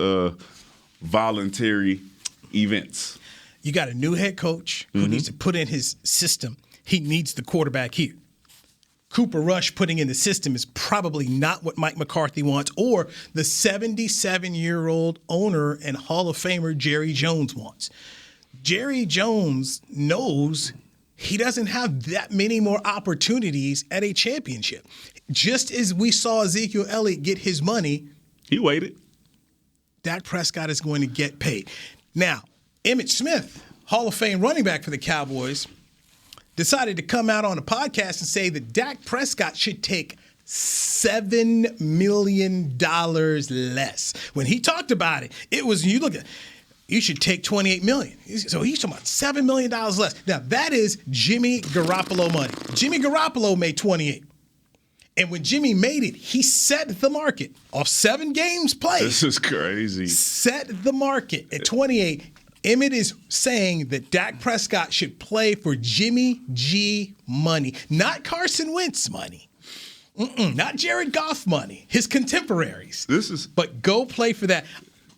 Speaker 4: voluntary events.
Speaker 3: You got a new head coach who needs to put in his system. He needs the quarterback here. Cooper Rush putting in the system is probably not what Mike McCarthy wants or the 77-year-old owner and Hall of Famer Jerry Jones wants. Jerry Jones knows he doesn't have that many more opportunities at a championship. Just as we saw Ezekiel Elliott get his money,
Speaker 4: he waited.
Speaker 3: Dak Prescott is going to get paid. Now, Emmitt Smith, Hall of Fame running back for the Cowboys, decided to come out on a podcast and say that Dak Prescott should take $7 million less. When he talked about it, it was, you look at, you should take $28 million. So he's talking about $7 million less. Now, that is Jimmy Garoppolo money. Jimmy Garoppolo made 28. And when Jimmy made it, he set the market off 7 games played.
Speaker 4: This is crazy.
Speaker 3: Set the market at 28. Emmitt is saying that Dak Prescott should play for Jimmy G money, not Carson Wentz money, not Jared Goff money, his contemporaries. But go play for that,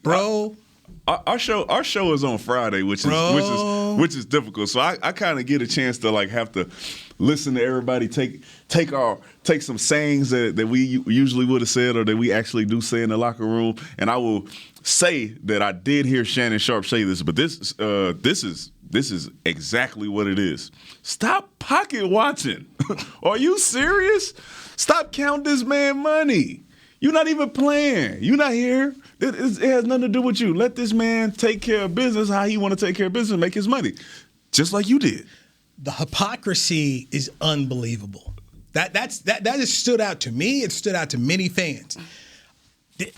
Speaker 3: bro.
Speaker 4: Our show is on Friday, which is difficult. So I kind of get a chance to have to listen to everybody take some sayings that we usually would have said or that we actually do say in the locker room, and I will say that I did hear Shannon Sharp say this, but this is exactly what it is. Stop pocket watching. Are you serious? Stop counting this man money. You're not even playing. You're not here. It has nothing to do with you. Let this man take care of business how he want to take care of business and make his money, just like you did.
Speaker 3: The hypocrisy is unbelievable. That has stood out to me. It stood out to many fans.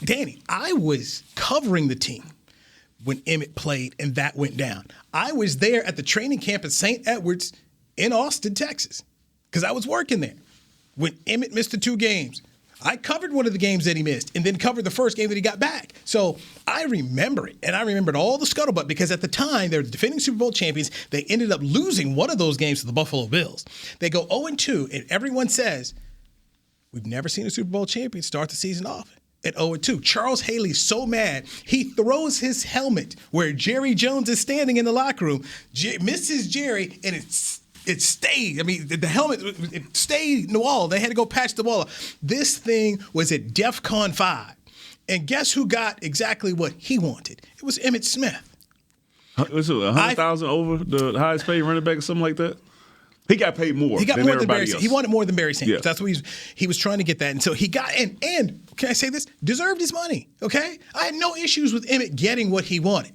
Speaker 3: Danny, I was covering the team when Emmitt played and that went down. I was there at the training camp at St. Edwards in Austin, Texas, because I was working there when Emmitt missed the 2 games. I covered one of the games that he missed and then covered the first game that he got back. So I remember it, and I remembered all the scuttlebutt because at the time they were the defending Super Bowl champions. They ended up losing one of those games to the Buffalo Bills. They go 0-2, and everyone says, we've never seen a Super Bowl champion start the season off at 0-2. Charles Haley's so mad, he throws his helmet where Jerry Jones is standing in the locker room, misses Jerry, and it stayed. I mean, the helmet, it stayed in the wall. They had to go patch the wall up. This thing was at DEFCON 5. And guess who got exactly what he wanted? It was Emmitt Smith.
Speaker 4: Was it 100,000 over the highest paid running back or something like that? He got paid more.
Speaker 3: He got
Speaker 4: than
Speaker 3: more
Speaker 4: everybody
Speaker 3: than Barry
Speaker 4: else.
Speaker 3: He wanted more than Barry Sanders.
Speaker 4: Yeah.
Speaker 3: That's what he was trying to get that. And so he got, and can I say this? Deserved his money, okay? I had no issues with Emmitt getting what he wanted.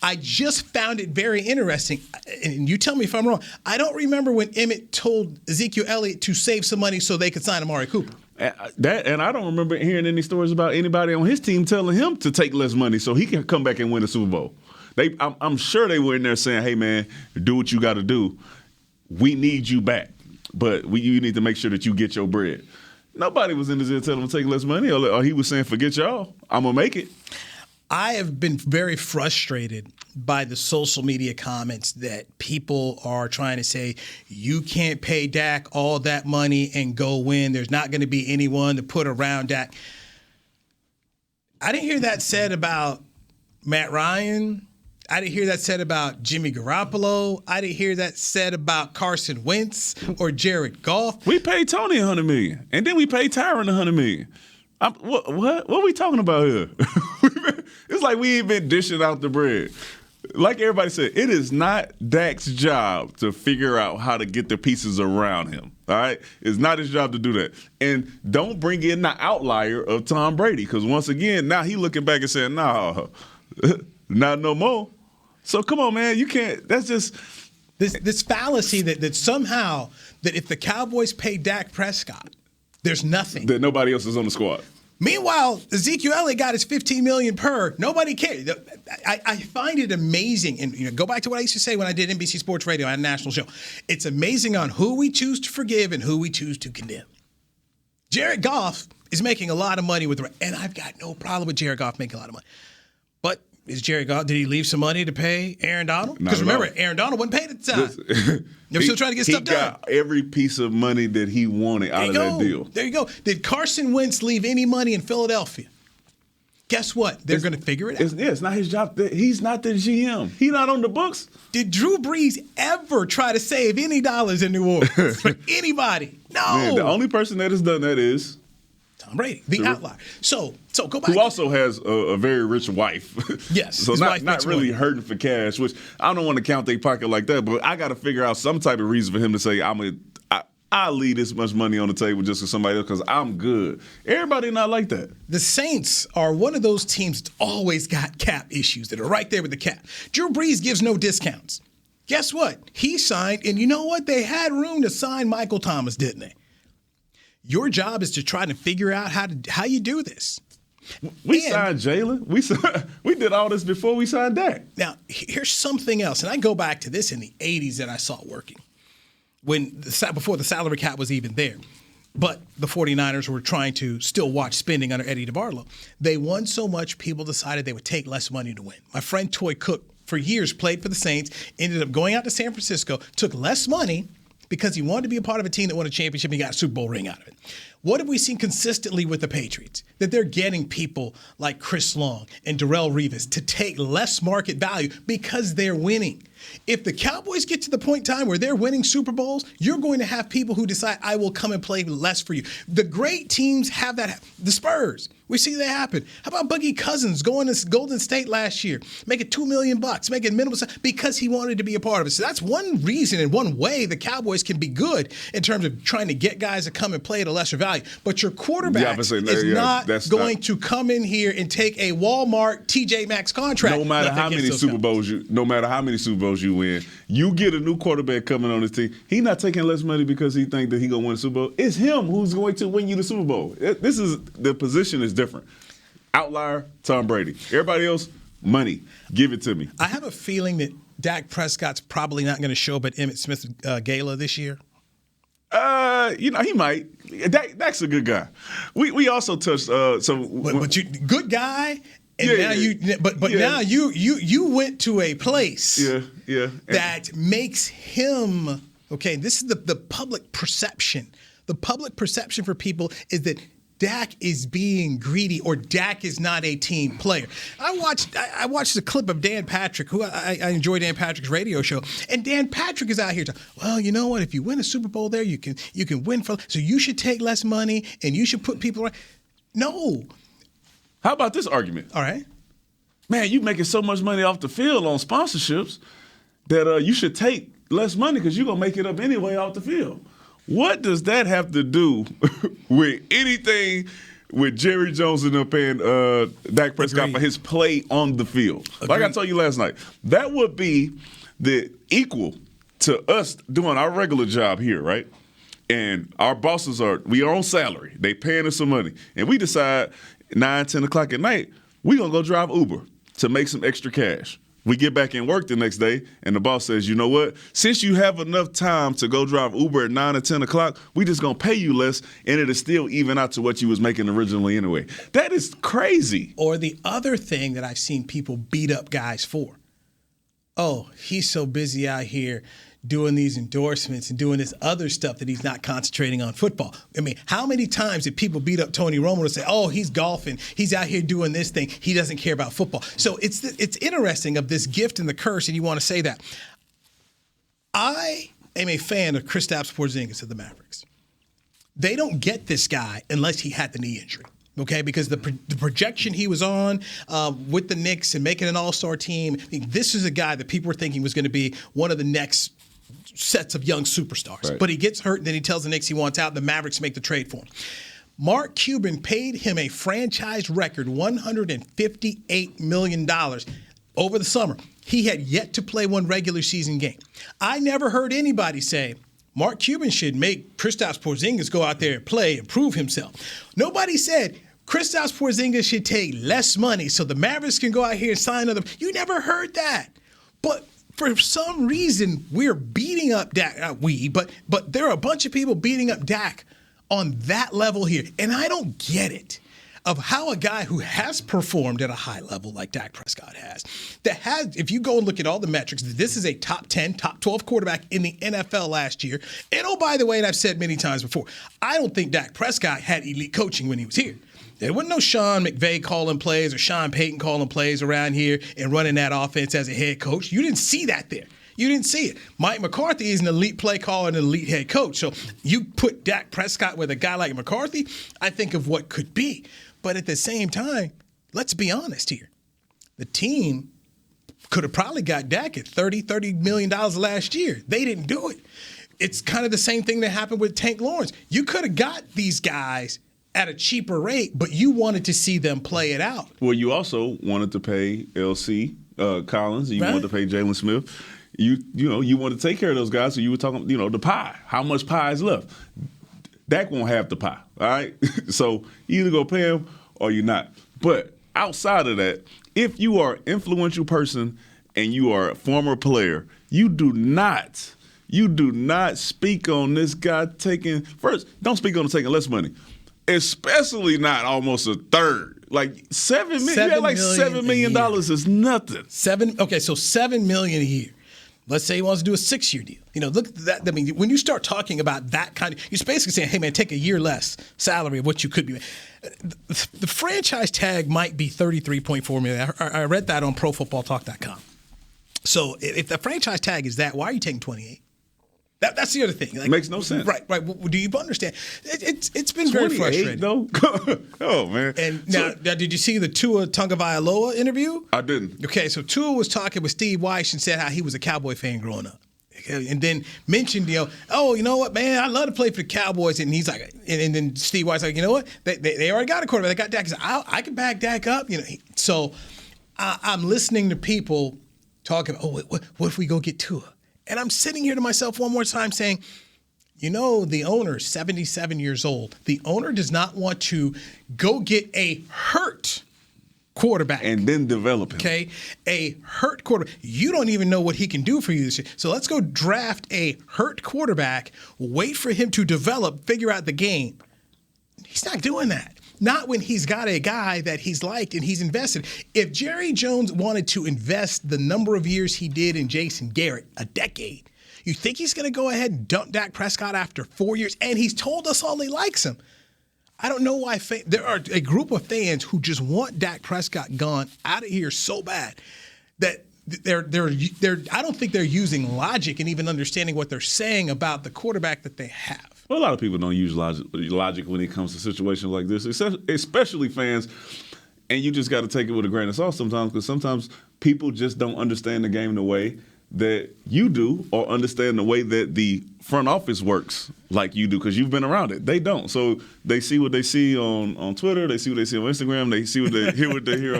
Speaker 3: I just found it very interesting, and you tell me if I'm wrong. I don't remember when Emmitt told Ezekiel Elliott to save some money so they could sign Amari Cooper.
Speaker 4: And I don't remember hearing any stories about anybody on his team telling him to take less money so he can come back and win a Super Bowl. I'm sure they were in there saying, hey, man, do what you got to do. We need you back, but you need to make sure that you get your bread. Nobody was in his ear telling him to take less money, or he was saying, forget y'all, I'm going to make it.
Speaker 3: I have been very frustrated by the social media comments that people are trying to say, you can't pay Dak all that money and go win. There's not going to be anyone to put around Dak. I didn't hear that said about Matt Ryan. I didn't hear that said about Jimmy Garoppolo. I didn't hear that said about Carson Wentz or Jared Goff.
Speaker 4: We paid Tony $100 million, and then we paid Tyron $100 million. What are we talking about here? It's like we ain't been dishing out the bread. Like everybody said, it is not Dak's job to figure out how to get the pieces around him. All right? It's not his job to do that. And don't bring in the outlier of Tom Brady, because once again, now he looking back and saying, nah, not no more. So come on, man. You can't. That's just
Speaker 3: This fallacy that somehow that if the Cowboys pay Dak Prescott, there's nothing.
Speaker 4: That nobody else is on the squad.
Speaker 3: Meanwhile, Ezekiel Elliott got his $15 million per. Nobody cares. I find it amazing, and go back to what I used to say when I did NBC Sports Radio on a national show. It's amazing on who we choose to forgive and who we choose to condemn. Jared Goff is making a lot of money and I've got no problem with Jared Goff making a lot of money. But is Jared Goff, did he leave some money to pay Aaron Donald? Because remember, Aaron Donald wasn't paid at the time. They're still trying to get stuff done. He got
Speaker 4: every piece of money that he wanted out of that deal.
Speaker 3: There you go. Did Carson Wentz leave any money in Philadelphia? Guess what? They're going to figure it out.
Speaker 4: It's not his job. He's not the GM. He's not on the books.
Speaker 3: Did Drew Brees ever try to save any dollars in New Orleans for anybody? No.
Speaker 4: Man, the only person that has done that is
Speaker 3: Tom Brady, the outlier. So go back.
Speaker 4: Who also has a very rich wife.
Speaker 3: Yes.
Speaker 4: So not really hurting for cash, which I don't want to count their pocket like that, but I got to figure out some type of reason for him to say, I leave this much money on the table just for somebody else because I'm good. Everybody not like that.
Speaker 3: The Saints are one of those teams that's always got cap issues that are right there with the cap. Drew Brees gives no discounts. Guess what? He signed, and you know what? They had room to sign Michael Thomas, didn't they? Your job is to try to figure out how you do this.
Speaker 4: We signed Jalen. We did all this before we signed Dak.
Speaker 3: Now, here's something else, and I go back to this in the 80s that I saw working, before the salary cap was even there. But the 49ers were trying to still watch spending under Eddie DeBartolo. They won so much, people decided they would take less money to win. My friend Toy Cook, for years, played for the Saints, ended up going out to San Francisco, took less money because he wanted to be a part of a team that won a championship and he got a Super Bowl ring out of it. What have we seen consistently with the Patriots? That they're getting people like Chris Long and Darrelle Revis to take less market value because they're winning. If the Cowboys get to the point in time where they're winning Super Bowls, you're going to have people who decide, I will come and play less for you. The great teams have that. The Spurs, we see that happen. How about Boogie Cousins going to Golden State last year, making $2 million, making minimum because he wanted to be a part of it. So that's one reason and one way the Cowboys can be good in terms of trying to get guys to come and play at a lesser value. But your quarterback is not going to come in here and take a Walmart TJ Maxx contract.
Speaker 4: No matter how many Super Bowls you win, you get a new quarterback coming on this team. He's not taking less money because he think that he gonna win the Super Bowl. It's him who's going to win you the Super Bowl. This is the position is different. Outlier, Tom Brady. Everybody else, money. Give it to me.
Speaker 3: I have a feeling that Dak Prescott's probably not going to show up at Emmitt Smith gala this year.
Speaker 4: He might. Dak's a good guy. We also touched.
Speaker 3: But you good guy. And now you went to a place that makes him okay. This is the public perception. The public perception for people is that Dak is being greedy or Dak is not a team player. I watched a clip of Dan Patrick, who I enjoy Dan Patrick's radio show, and Dan Patrick is out here talking, well, you know what? If you win a Super Bowl there, you can win so you should take less money and you should put people around. No.
Speaker 4: How about this argument?
Speaker 3: All right.
Speaker 4: Man, you making so much money off the field on sponsorships that you should take less money because you're going to make it up anyway off the field. What does that have to do with anything with Jerry Jones and them paying Dak Prescott for his play on the field? Agreed. Like I told you last night, that would be the equal to us doing our regular job here, right? And our bosses we are on salary. They paying us some money. And we decide 9, 10 o'clock at night, we're going to go drive Uber to make some extra cash. We get back in work the next day, and the boss says, you know what? Since you have enough time to go drive Uber at 9 or 10 o'clock, we just going to pay you less, and it'll still even out to what you was making originally anyway. That is crazy.
Speaker 3: Or the other thing that I've seen people beat up guys for. Oh, he's so busy out here doing these endorsements and doing this other stuff that he's not concentrating on football. I mean, how many times did people beat up Tony Romo and say, oh, he's golfing, he's out here doing this thing, he doesn't care about football. So it's interesting of this gift and the curse, and you want to say that. I am a fan of Kristaps Porzingis of the Mavericks. They don't get this guy unless he had the knee injury. Okay, because the projection he was on with the Knicks and making an all-star team, I mean, this is a guy that people were thinking was going to be one of the next sets of young superstars. Right. But he gets hurt, and then he tells the Knicks he wants out, and the Mavericks make the trade for him. Mark Cuban paid him a franchise record $158 million over the summer. he had yet to play one regular season game. I never heard anybody say, Mark Cuban should make Kristaps Porzingis go out there and play and prove himself. Nobody said Kristaps Porzingis should take less money so the Mavericks can go out here and sign other. You never heard that. But for some reason, we're beating up Dak. Not we, but there are a bunch of people beating up Dak on that level here. And I don't get it. Of how a guy who has performed at a high level like Dak Prescott has, if you go and look at all the metrics, this is a top 10, top 12 quarterback in the NFL last year. And oh, by the way, and I've said many times before, I don't think Dak Prescott had elite coaching when he was here. There wasn't no Sean McVay calling plays or Sean Payton calling plays around here and running that offense as a head coach. You didn't see that there. You didn't see it. Mike McCarthy is an elite play caller and an elite head coach. So you put Dak Prescott with a guy like McCarthy, I think of what could be. But at the same time, let's be honest here. The team could have probably got Dak at $30 million last year. They didn't do it. It's kind of the same thing that happened with Tank Lawrence. You could have got these guys at a cheaper rate, but you wanted to see them play it out.
Speaker 4: Well, you also wanted to pay LC Collins. You wanted to pay Jalen Smith. You wanted to take care of those guys. So you were talking, the pie. How much pie is left? Dak won't have the pie, all right? So you either go pay him or you're not. But outside of that, if you are an influential person and you are a former player, you do not speak on this guy taking – first, don't speak on him taking less money, especially not almost a third. Like $7 million is nothing.
Speaker 3: So $7 million a year. Let's say he wants to do a 6-year deal. Look at that. I mean, when you start talking about that kind of, you're basically saying, hey, man, take a year less salary of what you could be. The franchise tag might be $33.4 million. I read that on ProFootballTalk.com. So if the franchise tag is that, why are you taking 28? That's the other thing.
Speaker 4: Like, makes no sense.
Speaker 3: Right. Well, do you understand? It's been very frustrating.
Speaker 4: Though? Oh, man.
Speaker 3: And now, did you see the Tua Tagovailoa interview?
Speaker 4: I didn't.
Speaker 3: Okay, so Tua was talking with Steve Weiss and said how he was a Cowboy fan growing up. And then mentioned, you know what, man, I love to play for the Cowboys. And he's like, and then Steve Weiss like, you know what, they already got a quarterback. They got Dak. He said, I can back Dak up. So I'm listening to people talking, what if we go get Tua? And I'm sitting here to myself one more time saying, the owner is 77 years old. The owner does not want to go get a hurt quarterback.
Speaker 4: And then develop him.
Speaker 3: Okay? A hurt quarterback. You don't even know what he can do for you this year. So let's go draft a hurt quarterback, wait for him to develop, figure out the game. He's not doing that. Not when he's got a guy that he's liked and he's invested. If Jerry Jones wanted to invest the number of years he did in Jason Garrett, a decade, you think he's going to go ahead and dump Dak Prescott after 4 years? And he's told us all he likes him. I don't know why there are a group of fans who just want Dak Prescott gone out of here so bad that they're I don't think they're using logic and even understanding what they're saying about the quarterback that they have.
Speaker 4: Well, a lot of people don't use logic when it comes to situations like this, especially fans. And you just got to take it with a grain of salt sometimes, because sometimes people just don't understand the game the way that you do, or understand the way that the front office works like you do, because you've been around it. They don't. So they see what they see on Twitter. They see what they see on Instagram. They see what they hear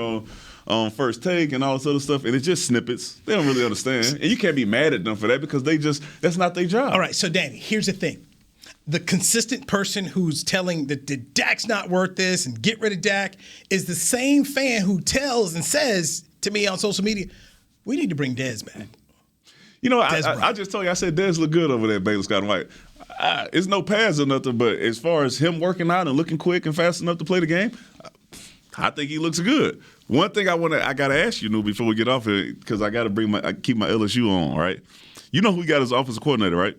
Speaker 4: on First Take and all this other stuff. And it's just snippets. They don't really understand. And you can't be mad at them for that, because that's not their job.
Speaker 3: All right. So, Danny, here's the thing. The consistent person who's telling that Dak's not worth this and get rid of Dak is the same fan who tells and says to me on social media, we need to bring Dez back.
Speaker 4: I just told you, I said Dez look good over there, Baylor Scott and White. It's no pads or nothing, but as far as him working out and looking quick and fast enough to play the game, I think he looks good. One thing I got to ask you, Newy, before we get off here, because I got to keep my LSU on, right? You know who we got as offensive coordinator, right?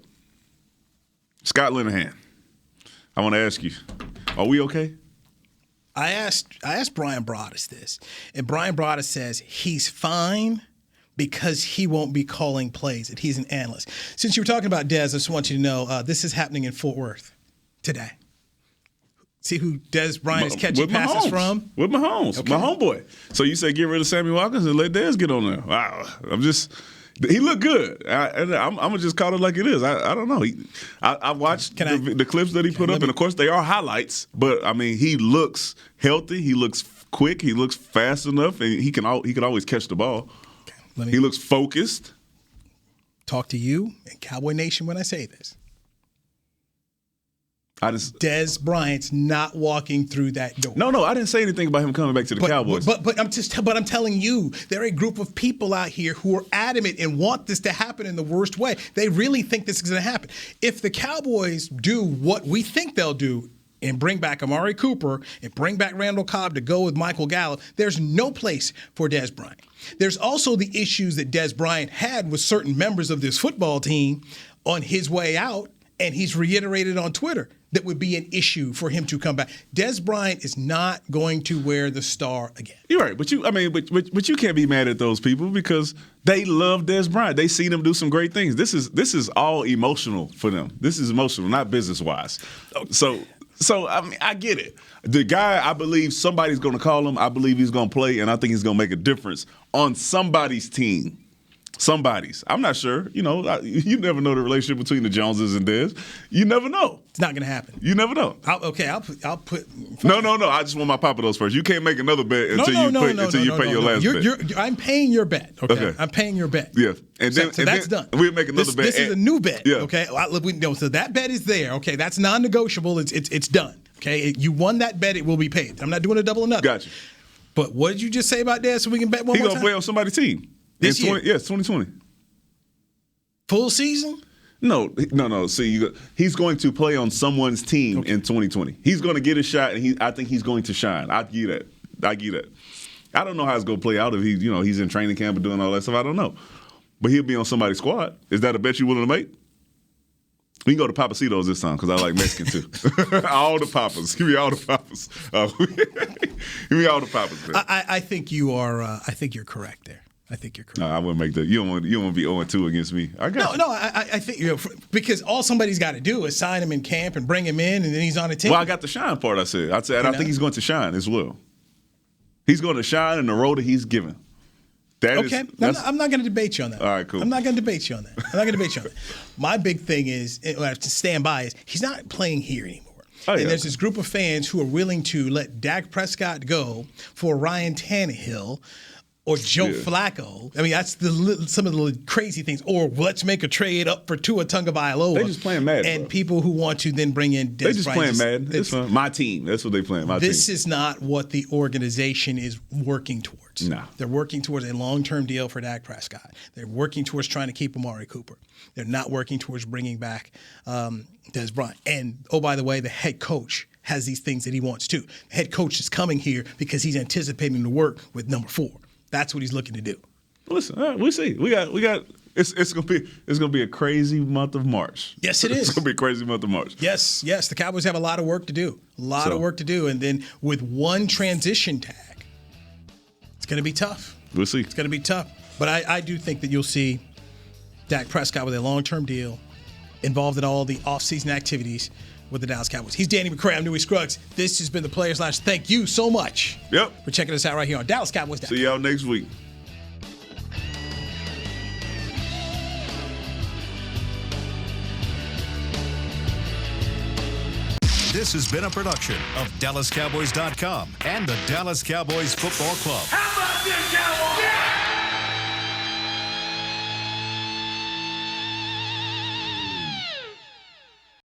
Speaker 4: Scott Linehan. I want to ask you, are we okay?
Speaker 3: I asked Brian Broaddus this, and Brian Broaddus says he's fine because he won't be calling plays, that he's an analyst. Since you were talking about Dez, I just want you to know this is happening in Fort Worth today. See who Dez Bryant is catching passes from?
Speaker 4: With Mahomes, okay. My homeboy. So you say get rid of Sammy Watkins and let Dez get on there. Wow, he looked good. I'm gonna just call it like it is. I don't know. I watched the clips that he put up, and of course they are highlights. But I mean, he looks healthy. He looks quick. He looks fast enough, and he can always catch the ball. He looks focused.
Speaker 3: Talk to you and Cowboy Nation when I say this. Dez Bryant's not walking through that door.
Speaker 4: No, I didn't say anything about him coming back to the Cowboys.
Speaker 3: But I'm telling you, there are a group of people out here who are adamant and want this to happen in the worst way. They really think this is going to happen. If the Cowboys do what we think they'll do and bring back Amari Cooper and bring back Randall Cobb to go with Michael Gallup, there's no place for Dez Bryant. There's also the issues that Dez Bryant had with certain members of this football team on his way out, and he's reiterated on Twitter that would be an issue for him to come back. Dez Bryant is not going to wear the star again.
Speaker 4: You're right, but you can't be mad at those people because they love Dez Bryant. They seen him do some great things. This is all emotional for them. This is emotional, not business-wise. So I mean, I get it. The guy, I believe somebody's going to call him. I believe he's going to play, and I think he's going to make a difference on somebody's team. Somebody's. I'm not sure. You you never know the relationship between the Joneses and Dez. You never know.
Speaker 3: It's not going to happen.
Speaker 4: You never know.
Speaker 3: I'll put.
Speaker 4: No. I just want my Papa those first. You can't make another bet until you pay your last bet.
Speaker 3: I'm paying your bet. Okay. I'm paying your bet.
Speaker 4: Yeah. And then
Speaker 3: that's done.
Speaker 4: We'll make another bet.
Speaker 3: This is a new bet.
Speaker 4: Yeah.
Speaker 3: Okay. So that bet is there. Okay. That's non-negotiable. It's done. Okay. You won that bet. It will be paid. I'm not doing a double or nothing.
Speaker 4: Gotcha.
Speaker 3: But what did you just say about Dez? So we can bet one more time.
Speaker 4: He gonna play on somebody's team.
Speaker 3: This year?
Speaker 4: Yes, 2020.
Speaker 3: Full season?
Speaker 4: No. See, he's going to play on someone's team in 2020. He's going to get a shot, and I think he's going to shine. I give that. I don't know how it's going to play out if he's in training camp and doing all that stuff. I don't know, but he'll be on somebody's squad. Is that a bet you willing to make? We can go to Papacitos this time because I like Mexican too. All the papas. Give me all the papas. Give me all the papas. Man.
Speaker 3: I think you are. I think you're correct there. I think you're correct.
Speaker 4: No, I wouldn't make that. You don't want to be 0-2 against me. I
Speaker 3: think because all somebody's got to do is sign him in camp and bring him in, and then he's on a team.
Speaker 4: Well, I got the shine part. I said I think he's going to shine as well. He's going to shine in the role that he's given. I'm not going to debate you on that. All right, cool.
Speaker 3: I'm not going to debate you on that. My big thing is, I have to stand by, is he's not playing here anymore. And there's this group of fans who are willing to let Dak Prescott go for Ryan Tannehill or Joe Flacco. I mean, that's some of the crazy things. Or let's make a trade up for Tua Tagovailoa.
Speaker 4: They just playing Madden.
Speaker 3: And people who want to then bring in Dez
Speaker 4: They just playing Madden. It's fun. My team. That's what they playing.
Speaker 3: This is not what the organization is working towards.
Speaker 4: No.
Speaker 3: They're working towards a long-term deal for Dak Prescott. They're working towards trying to keep Amari Cooper. They're not working towards bringing back Dez Bryant. And, oh, by the way, the head coach has these things that he wants too. The head coach is coming here because he's anticipating to work with number 4. That's what he's looking to do.
Speaker 4: Listen, we'll see. We got. It's gonna be a crazy month of March.
Speaker 3: Yes, it is.
Speaker 4: It's gonna be a crazy month of March.
Speaker 3: Yes. The Cowboys have a lot of work to do. And then with one transition tag, it's gonna be tough.
Speaker 4: We'll see.
Speaker 3: It's gonna be tough. But I do think that you'll see Dak Prescott with a long-term deal, involved in all the offseason activities with the Dallas Cowboys. He's Danny McCray. I'm Newy Scruggs. This has been the Players Lounge. Thank you so much for checking us out right here on DallasCowboys.com.
Speaker 4: See y'all next week.
Speaker 1: This has been a production of DallasCowboys.com and the Dallas Cowboys Football Club.
Speaker 13: How about this, Cowboys? Yeah!